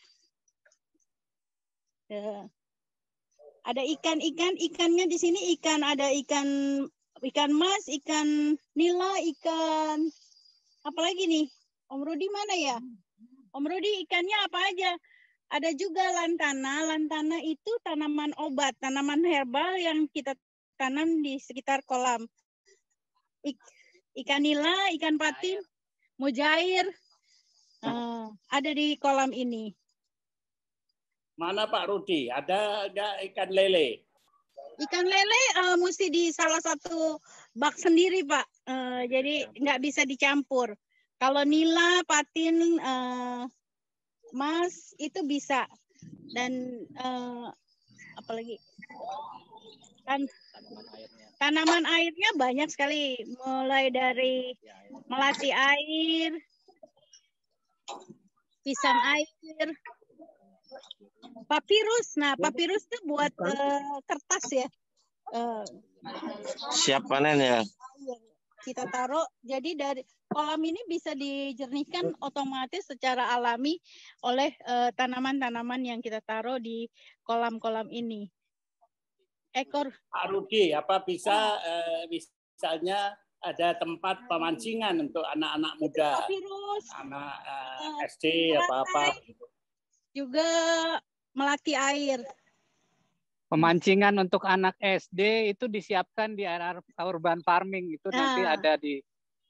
Ada ikannya di sini ada ikan mas, ikan nila, ikan apa lagi nih? Om Rudi mana ya? Om Rudi ikannya apa aja? Ada juga lantana. Lantana itu tanaman obat, tanaman herbal yang kita tanam di sekitar kolam. Ikan nila, ikan patin, mujair, ada di kolam ini. Mana Pak Rudi? Ada nggak ikan lele? Ikan lele mesti di salah satu bak sendiri, Pak. Jadi nggak bisa dicampur. Kalau nila, patin, mas itu bisa. Dan apalagi tanaman airnya banyak sekali. Mulai dari melati air, pisang air, papirus. Nah, papirus itu buat kertas ya. Siap panen ya. Kita taruh, jadi dari kolam ini bisa dijernihkan otomatis secara alami oleh tanaman-tanaman yang kita taruh di kolam-kolam ini. Pak Rudi, apa bisa misalnya ada tempat pemancingan untuk anak-anak muda, anak SD apa-apa? Juga melati air. Pemancingan untuk anak SD itu disiapkan di area urban farming. Itu nanti ada di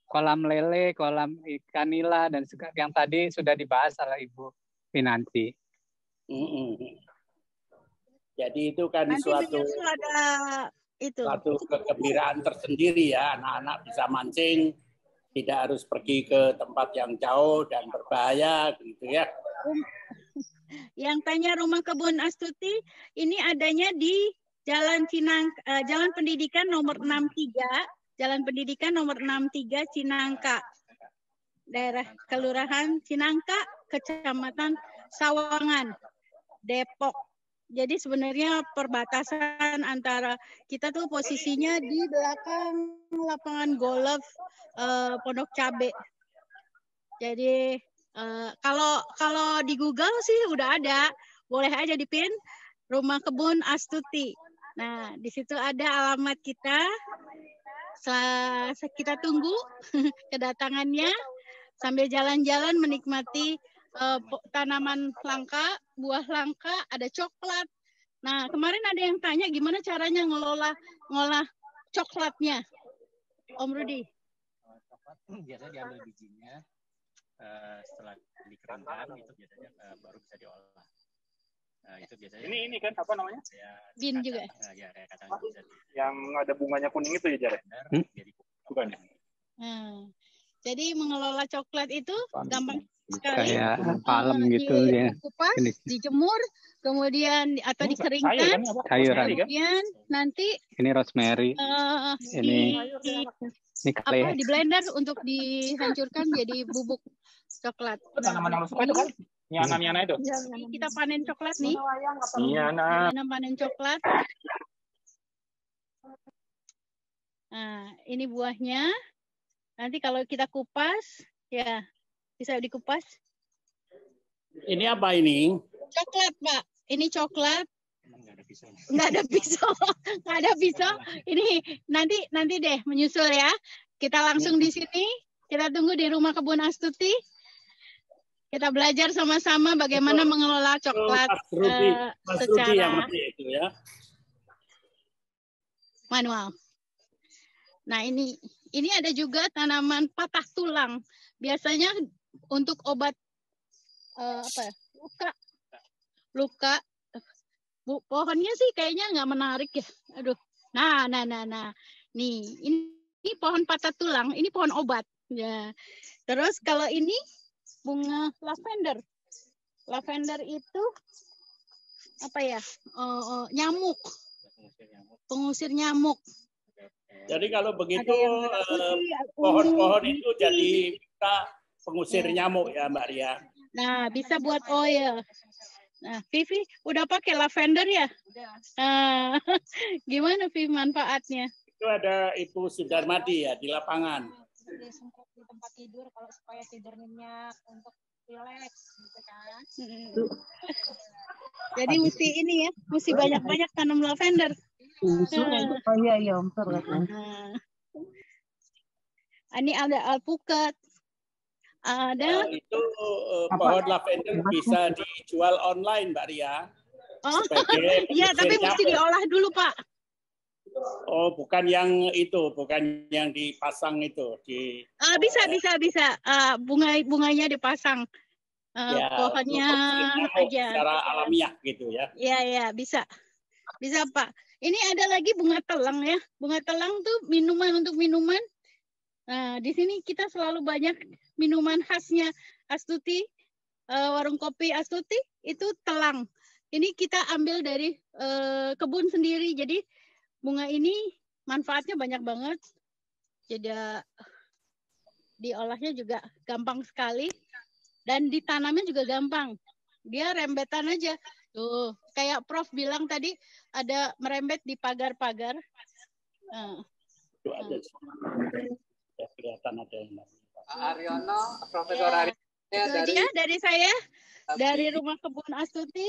kolam lele, kolam ikan nila, dan yang tadi sudah dibahas oleh Ibu Pinanti. Jadi itu kan suatu kegembiraan tersendiri ya. Anak-anak bisa mancing, tidak harus pergi ke tempat yang jauh dan berbahaya gitu ya. Yang tanya rumah kebun Astuti, ini adanya di Jalan Jalan Pendidikan nomor 63, Jalan Pendidikan nomor 63 Cinangka. daerah Kelurahan Cinangka, Kecamatan Sawangan, Depok. Jadi sebenarnya perbatasan antara kita tuh posisinya di belakang lapangan golf Pondok Cabe. Jadi kalau di Google sih udah ada, boleh aja dipin Rumah Kebun Astuti. Nah, di situ ada alamat kita. Kita tunggu kedatangannya sambil jalan-jalan menikmati tanaman langka, buah langka, ada coklat. Nah, kemarin ada yang tanya gimana caranya ngolah coklatnya, Om Rudi. Biasanya diambil bijinya, setelah dikeringkan itu biasanya baru bisa diolah. Itu biasanya. Ini kan apa namanya? Bin juga. Ya, kayak kacang bisa. Yang ada bunganya kuning itu ya, Jare? Bukan. Jadi mengelola coklat itu gampang sekali. Kayak palem gitu ya. Dikupas, dijemur, kemudian atau dikeringkan. Sayuran. Kemudian nanti ini rosemary. Ini kale. di blender untuk dihancurkan jadi bubuk coklat. Tanaman yang lo suka itu kan? Nyana itu. Kita panen coklat nih. Nyana. Panen coklat. Nah, ini buahnya. Nanti kalau kita kupas, ya bisa dikupas. Ini apa ini? Coklat, Pak. Ini coklat. Nggak ada pisau. Nggak ada pisau. Ini nanti deh menyusul ya. Kita langsung di sini. Kita tunggu di Rumah Kebun Astuti. Kita belajar sama-sama bagaimana mengelola coklat secara yang itu ya. Manual. Nah, ini ada juga tanaman patah tulang. Biasanya untuk obat luka. Pohonnya sih kayaknya nggak menarik ya. Aduh. Nah. Nih, ini pohon patah tulang. Ini pohon obat. Ya. Terus kalau ini bunga lavender. Lavender itu apa ya? Nyamuk. Pengusir nyamuk. Jadi kalau begitu pohon-pohon itu jadi kita pengusir nyamuk ya Mbak Ria. Nah, bisa buat oil. Nah, Vivi udah pakai lavender ya? Gimana Vivi manfaatnya? Itu ada Ibu Sudarmadi ya di lapangan. Di tempat tidur kalau supaya tidur nyenyak untuk rileks gitu kan. Jadi mesti ini ya, mesti banyak-banyak tanam lavender. Oh iya Om Sur. Ini ada alpukat. Ada itu pohon lavender bisa dijual online Mbak Ria. Oh iya, tapi mesti diolah dulu Pak. Oh, bukan yang itu, bukan yang dipasang itu di. Bisa. Bunganya dipasang. Pohonnya aja. Secara alamiah gitu ya. Iya, bisa Pak. Ini ada lagi bunga telang ya. Bunga telang tuh minuman untuk minuman. Nah, di sini kita selalu banyak minuman khasnya Astuti, warung kopi Astuti itu telang. Ini kita ambil dari kebun sendiri. Jadi bunga ini manfaatnya banyak banget. Jadi diolahnya juga gampang sekali dan ditanamnya juga gampang. Dia rembetan aja. Tuh, kayak Prof bilang tadi ada merembet di pagar-pagar. Kelihatan ada yang Aryono, Profesor Aryono dari saya, dari Rumah Kebun Astuti,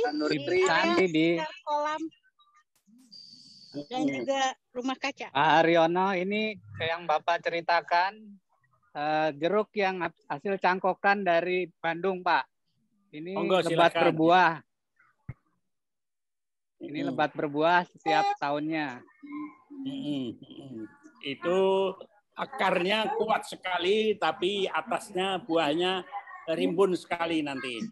di kolam dan juga Rumah Kaca. Pak Aryono, ini yang Bapak ceritakan jeruk yang hasil cangkokan dari Bandung, Pak. Ini lebat berbuah. Ini lebat berbuah setiap tahunnya. Itu akarnya kuat sekali, tapi atasnya buahnya rimbun sekali nanti.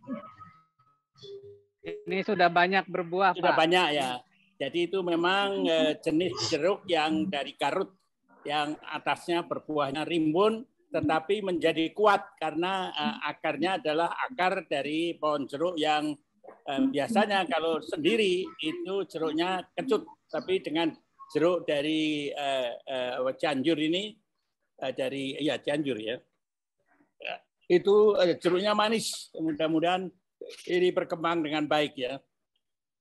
Ini sudah banyak berbuah, Sudah Pak. banyak ya. Jadi itu memang jenis jeruk yang dari Garut, yang atasnya berbuahnya rimbun, tetapi menjadi kuat karena akarnya adalah akar dari pohon jeruk yang biasanya kalau sendiri itu jeruknya kecut, tapi dengan jeruk dari Cianjur ini, dari Cianjur ya, itu jeruknya manis. Mudah-mudahan ini berkembang dengan baik ya.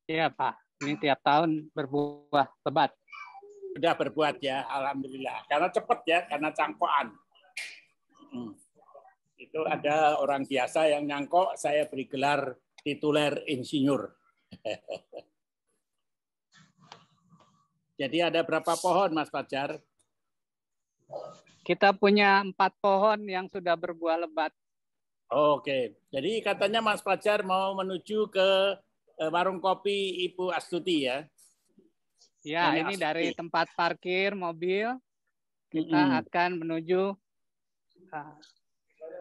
Iya Pak, ini tiap tahun berbuah lebat. Sudah berbuat ya, alhamdulillah. Karena cepat ya, karena cangkokan. Itu ada orang biasa yang nyangkok, saya beri gelar tituler insinyur. Jadi ada berapa pohon, Mas Fajar? Kita punya 4 pohon yang sudah berbuah lebat. Oke, jadi katanya Mas Fajar mau menuju ke warung kopi Ibu Astuti ya? Ya, ini dari tempat parkir mobil kita akan menuju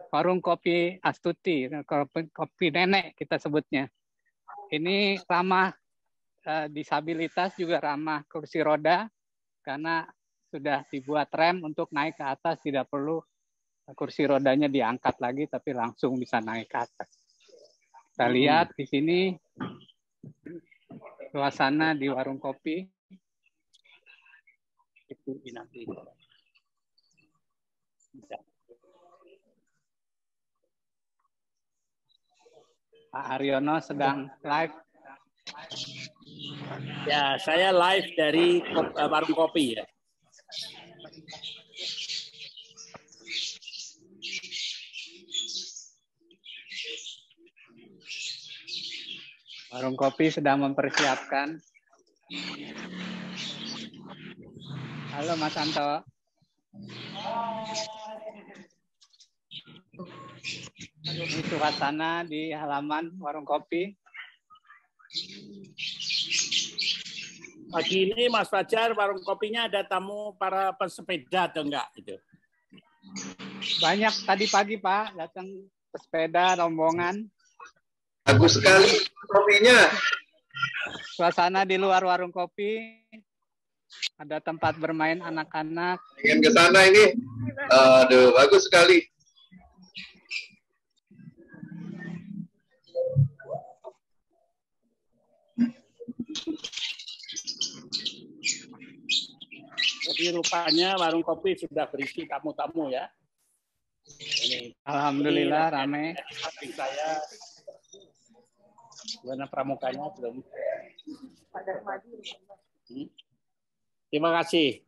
warung kopi Astuti, kopi nenek kita sebutnya. Ini ramah disabilitas, juga ramah kursi roda karena sudah dibuat rem untuk naik ke atas, tidak perlu kursi rodanya diangkat lagi tapi langsung bisa naik ke atas. Kita lihat di sini suasana di warung kopi. Itu nanti. Pak Haryono sedang live. Ya, saya live dari warung kopi ya. Warung kopi sedang mempersiapkan. Halo Mas Anto. Ini suasana di halaman warung kopi. Pagi ini Mas Fajar, warung kopinya ada tamu para pesepeda atau enggak? Itu. Banyak tadi pagi Pak, datang pesepeda, rombongan. Bagus sekali kopinya. Suasana di luar warung kopi. Ada tempat bermain anak-anak. Ingin ke sana ini. Aduh, bagus sekali. Jadi rupanya warung kopi sudah berisi tamu-tamu ya. Ini, alhamdulillah rame. Saya mana pramukanya belum. Terima kasih.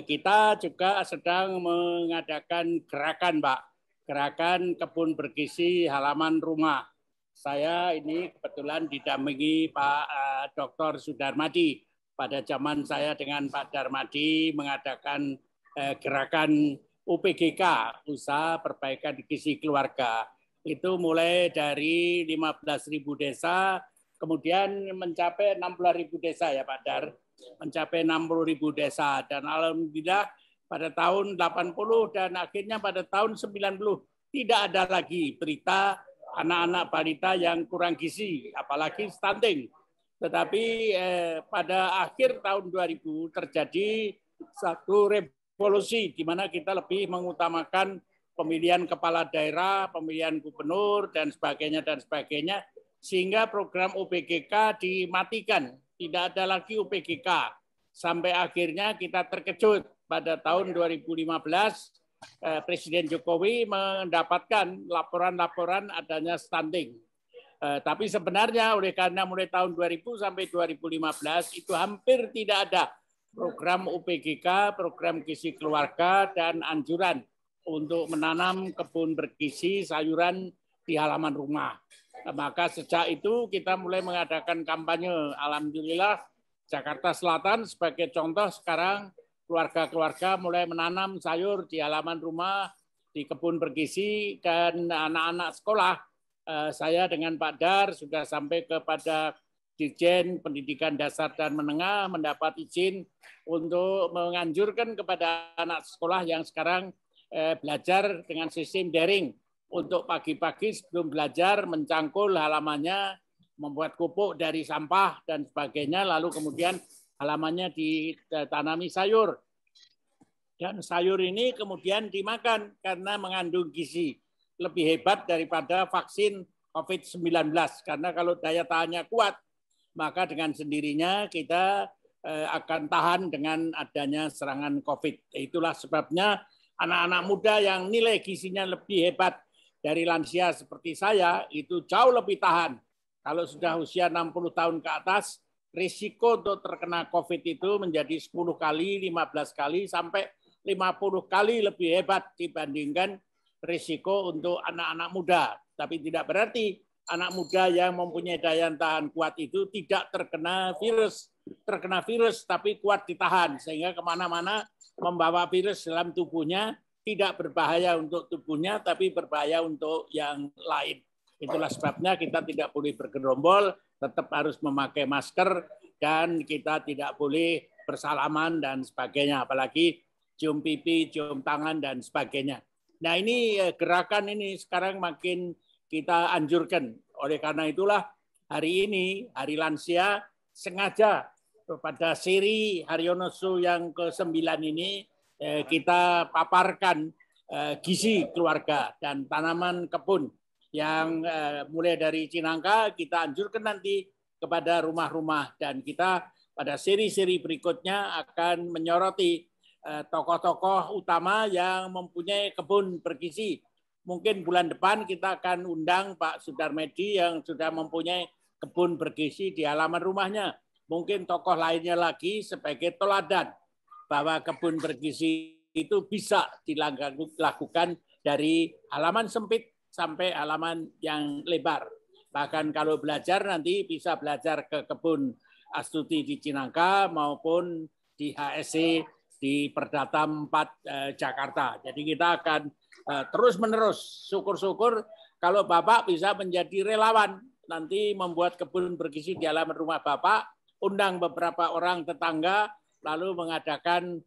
Kita juga sedang mengadakan gerakan, Pak. Gerakan kebun bergizi halaman rumah. Saya ini kebetulan didampingi Pak Dr. Sudarmadi. Pada zaman saya dengan Pak Darmadi mengadakan gerakan UPGK, Usaha Perbaikan Gizi Keluarga. Itu mulai dari 15.000 desa, kemudian mencapai 16.000 desa ya Pak Dar, mencapai 60.000 desa. Dan alhamdulillah pada tahun 80 dan akhirnya pada tahun 90 tidak ada lagi berita anak-anak balita yang kurang gizi, apalagi stunting. Tetapi pada akhir tahun 2000 terjadi satu revolusi di mana kita lebih mengutamakan pemilihan kepala daerah, pemilihan gubernur, dan sebagainya, sehingga program UPGK dimatikan. Tidak ada lagi UPGK. Sampai akhirnya kita terkejut pada tahun 2015, Presiden Jokowi mendapatkan laporan-laporan adanya stunting. Tapi sebenarnya oleh karena mulai tahun 2000 sampai 2015 itu hampir tidak ada program UPGK, program gizi keluarga, dan anjuran untuk menanam kebun bergizi sayuran di halaman rumah. Maka sejak itu kita mulai mengadakan kampanye. Alhamdulillah Jakarta Selatan sebagai contoh sekarang keluarga-keluarga mulai menanam sayur di halaman rumah, di kebun bergizi, dan anak-anak sekolah. Saya dengan Pak Dar sudah sampai kepada Dirjen Pendidikan Dasar dan Menengah mendapat izin untuk menganjurkan kepada anak sekolah yang sekarang belajar dengan sistem daring untuk pagi-pagi sebelum belajar mencangkul halamannya, membuat pupuk dari sampah dan sebagainya, lalu kemudian halamannya ditanami sayur. Dan sayur ini kemudian dimakan karena mengandung gizi. Lebih hebat daripada vaksin COVID-19. Karena kalau daya tahannya kuat, maka dengan sendirinya kita akan tahan dengan adanya serangan COVID. Itulah sebabnya anak-anak muda yang nilai gizinya lebih hebat dari lansia seperti saya itu jauh lebih tahan. Kalau sudah usia 60 tahun ke atas, risiko untuk terkena COVID itu menjadi 10 kali, 15 kali, sampai 50 kali lebih hebat dibandingkan risiko untuk anak-anak muda. Tapi tidak berarti anak muda yang mempunyai daya tahan kuat itu tidak terkena virus. Terkena virus tapi kuat ditahan, sehingga kemana-mana membawa virus dalam tubuhnya, tidak berbahaya untuk tubuhnya, tapi berbahaya untuk yang lain. Itulah sebabnya kita tidak boleh bergerombol, tetap harus memakai masker, dan kita tidak boleh bersalaman dan sebagainya, apalagi cium pipi, cium tangan, dan sebagainya. Nah ini gerakan ini sekarang makin kita anjurkan. Oleh karena itulah hari ini, Hari Lansia, sengaja pada seri Haryono yang ke-9 ini kita paparkan gizi keluarga dan tanaman kebun yang mulai dari Cinangka kita anjurkan nanti kepada rumah-rumah, dan kita pada seri-seri berikutnya akan menyoroti tokoh-tokoh utama yang mempunyai kebun bergizi. Mungkin bulan depan kita akan undang Pak Sudarmedi yang sudah mempunyai kebun bergizi di halaman rumahnya. Mungkin tokoh lainnya lagi sebagai teladan bahwa kebun bergizi itu bisa dilakukan dari halaman sempit sampai halaman yang lebar. Bahkan kalau belajar nanti bisa belajar ke kebun Astuti di Cinangka maupun di HSC di Perdata 4 Jakarta. Jadi kita akan terus-menerus, syukur-syukur kalau Bapak bisa menjadi relawan, nanti membuat kebun bergizi di halaman rumah Bapak, undang beberapa orang tetangga, lalu mengadakan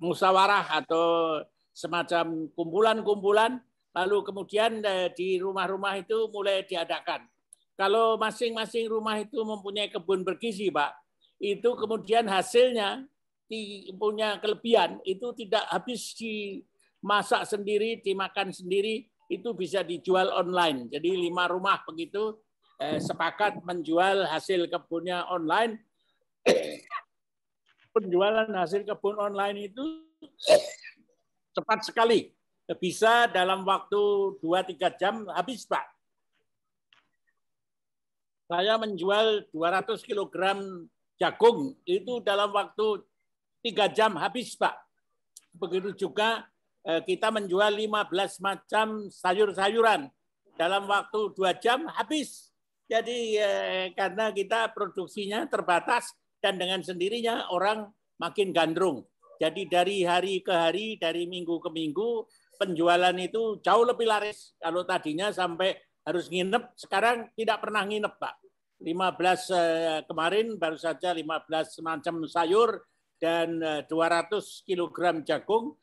musyawarah atau semacam kumpulan-kumpulan, lalu kemudian di rumah-rumah itu mulai diadakan. Kalau masing-masing rumah itu mempunyai kebun bergizi, Pak, itu kemudian hasilnya punya kelebihan, itu tidak habis dimasak sendiri, dimakan sendiri, itu bisa dijual online. Jadi 5 rumah begitu sepakat menjual hasil kebunnya online. Penjualan hasil kebun online itu cepat sekali. Bisa dalam waktu 2-3 jam habis, Pak. Saya menjual 200 kg jagung itu dalam waktu 3 jam habis, Pak. Begitu juga kita menjual 15 macam sayur-sayuran dalam waktu 2 jam habis. Jadi karena kita produksinya terbatas dan dengan sendirinya orang makin gandrung. Jadi dari hari ke hari, dari minggu ke minggu, penjualan itu jauh lebih laris. Kalau tadinya sampai harus nginep, sekarang tidak pernah nginep, Pak. 15 kemarin baru saja 15 macam sayur dan 200 kg jagung.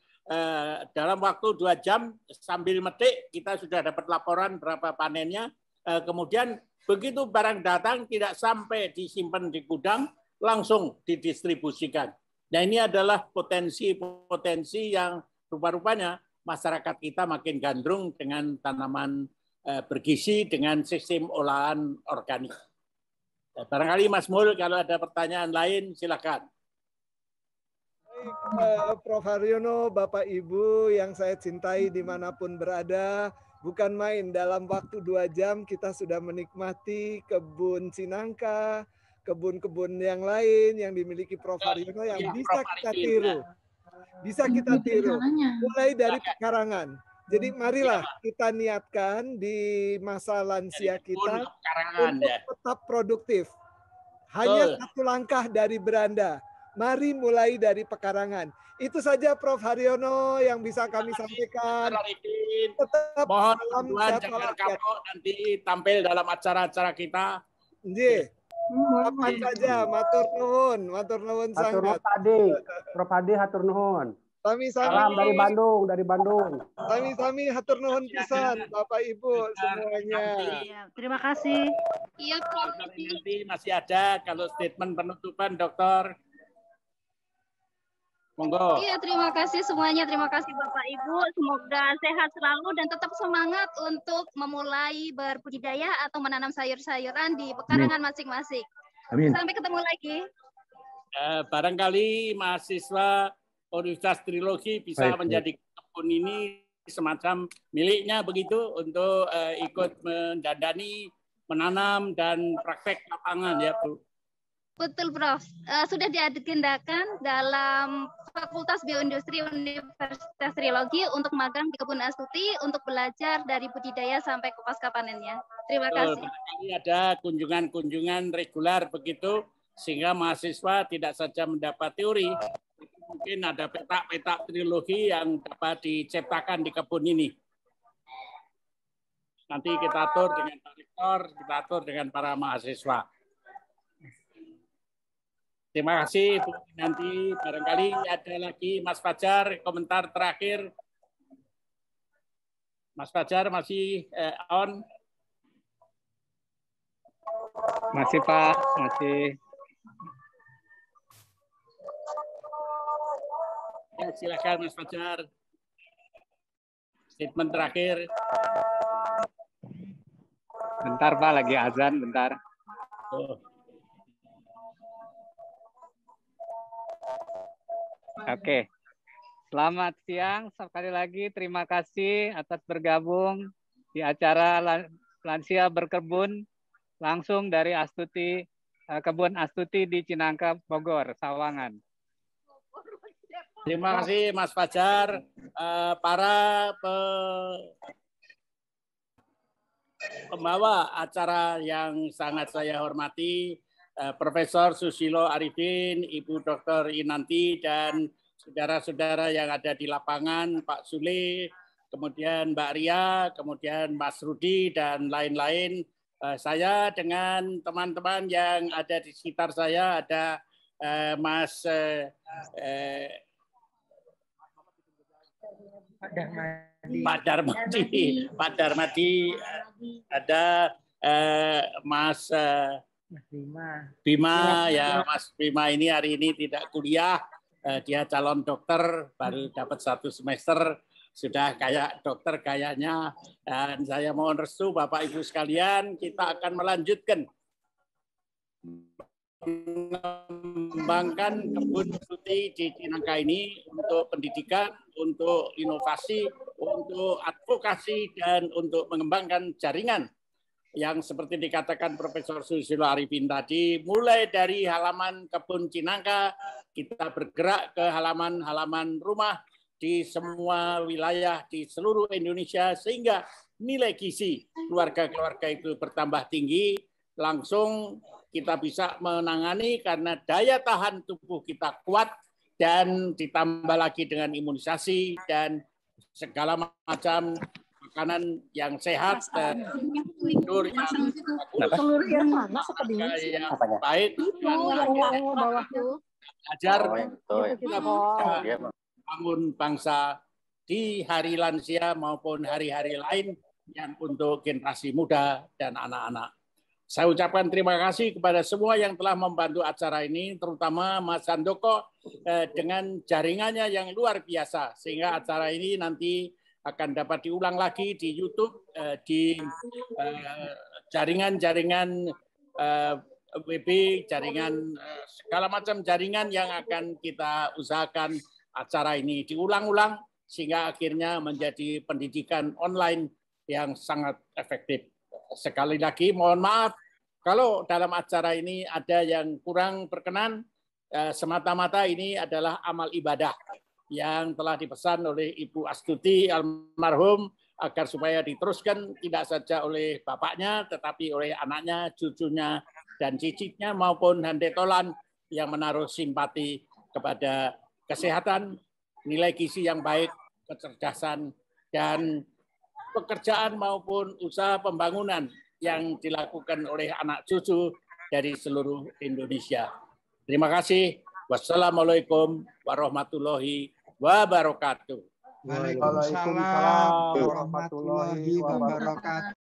Dalam waktu 2 jam sambil metik kita sudah dapat laporan berapa panennya. Kemudian begitu barang datang tidak sampai disimpan di gudang, langsung didistribusikan. Nah ini adalah potensi-potensi yang rupa-rupanya masyarakat kita makin gandrung dengan tanaman bergizi dengan sistem olahan organik. Barangkali Mas Mul kalau ada pertanyaan lain silakan. Baik, Prof. Haryono, Bapak Ibu yang saya cintai dimanapun berada, bukan main dalam waktu 2 jam kita sudah menikmati kebun Cinangka, kebun-kebun yang lain yang dimiliki Prof. Haryono yang bisa kita tiru. Bisa kita tiru, mulai dari pekarangan. Jadi marilah kita niatkan di masa lansia kita untuk tetap produktif. Hanya 1 langkah dari beranda. Mari mulai dari pekarangan. Itu saja Prof. Haryono yang bisa kami sampaikan. Tetap mohon bantuan jangan kapok nanti tampil dalam acara-acara kita. Nggih. Kapan saja, matur nuwun sangat. Prof. Hadi hatur nuhun. Sami-sami. Salam dari Bandung. Sami-sami hatur nuhun pisan Bapak Ibu semuanya. Terima kasih. Iya, Prof. Nanti masih ada kalau statement penutupan, Dokter. Monggo. Iya, terima kasih semuanya. Terima kasih Bapak Ibu. Semoga sehat selalu dan tetap semangat untuk memulai berbudidaya atau menanam sayur-sayuran di pekarangan masing-masing. Sampai ketemu lagi. Barangkali mahasiswa Universitas Trilogi bisa menjadi kebun ini semacam miliknya begitu untuk ikut mendandani, menanam dan praktek lapangan ya Bu. Betul Prof. Sudah diagendakan dalam Fakultas Bioindustri Universitas Trilogi untuk magang di Kebun Astuti untuk belajar dari budidaya sampai ke pasca panennya. Terima kasih. Ini ada kunjungan-kunjungan reguler begitu sehingga mahasiswa tidak saja mendapat teori, mungkin ada petak-petak trilogi yang dapat diciptakan di kebun ini. Nanti kita atur dengan Pak Rektor, kita atur dengan para mahasiswa. Terima kasih Bu. Nanti barangkali ada lagi Mas Fajar, komentar terakhir. Mas Fajar masih on? Masih Pak, masih. Ya, silakan Mas Fajar. Statement terakhir. Bentar Pak, lagi azan, bentar. Oh. Oke, selamat siang sekali lagi. Terima kasih atas bergabung di acara Lansia Berkebun langsung dari Astuti, Kebun Astuti di Cinangka, Bogor, Sawangan. Terima kasih Mas Fajar. Para pembawa acara yang sangat saya hormati, Profesor Susilo Arifin, Ibu Dr. Inanti, dan saudara-saudara yang ada di lapangan, Pak Sule, kemudian Mbak Ria, kemudian Mas Rudi, dan lain-lain. Saya dengan teman-teman yang ada di sekitar saya, ada Mas Pak Darmadi, ada Mas Bima, ya Mas Bima ini hari ini tidak kuliah, dia calon dokter, baru dapat 1 semester, sudah kayak dokter kayaknya. Dan saya mohon restu Bapak Ibu sekalian, kita akan melanjutkan mengembangkan kebun astuti di Cinangka ini untuk pendidikan, untuk inovasi, untuk advokasi, dan untuk mengembangkan jaringan yang seperti dikatakan Profesor Susilo Arifin tadi, mulai dari halaman kebun Cinangka, kita bergerak ke halaman-halaman rumah di semua wilayah di seluruh Indonesia, sehingga nilai gizi keluarga-keluarga itu bertambah tinggi, langsung kita bisa menangani karena daya tahan tubuh kita kuat, dan ditambah lagi dengan imunisasi dan segala macam makanan yang sehat, tidur yang baik, ajar bangun bangsa di hari lansia maupun hari-hari lain yang untuk generasi muda dan anak-anak. Saya ucapkan terima kasih kepada semua yang telah membantu acara ini, terutama Mas Handoko dengan jaringannya yang luar biasa, sehingga acara ini nanti akan dapat diulang lagi di YouTube, di jaringan-jaringan WB, jaringan segala macam jaringan yang akan kita usahakan acara ini diulang-ulang, sehingga akhirnya menjadi pendidikan online yang sangat efektif. Sekali lagi mohon maaf kalau dalam acara ini ada yang kurang berkenan, semata-mata ini adalah amal ibadah yang telah dipesan oleh Ibu Astuti almarhum agar supaya diteruskan tidak saja oleh bapaknya tetapi oleh anaknya, cucunya, dan cicitnya maupun handetolan yang menaruh simpati kepada kesehatan, nilai gizi yang baik, kecerdasan, dan pekerjaan maupun usaha pembangunan yang dilakukan oleh anak cucu dari seluruh Indonesia. Terima kasih. Wassalamualaikum warahmatullahi wabarakatuh. Waalaikumsalam warahmatullahi wabarakatuh.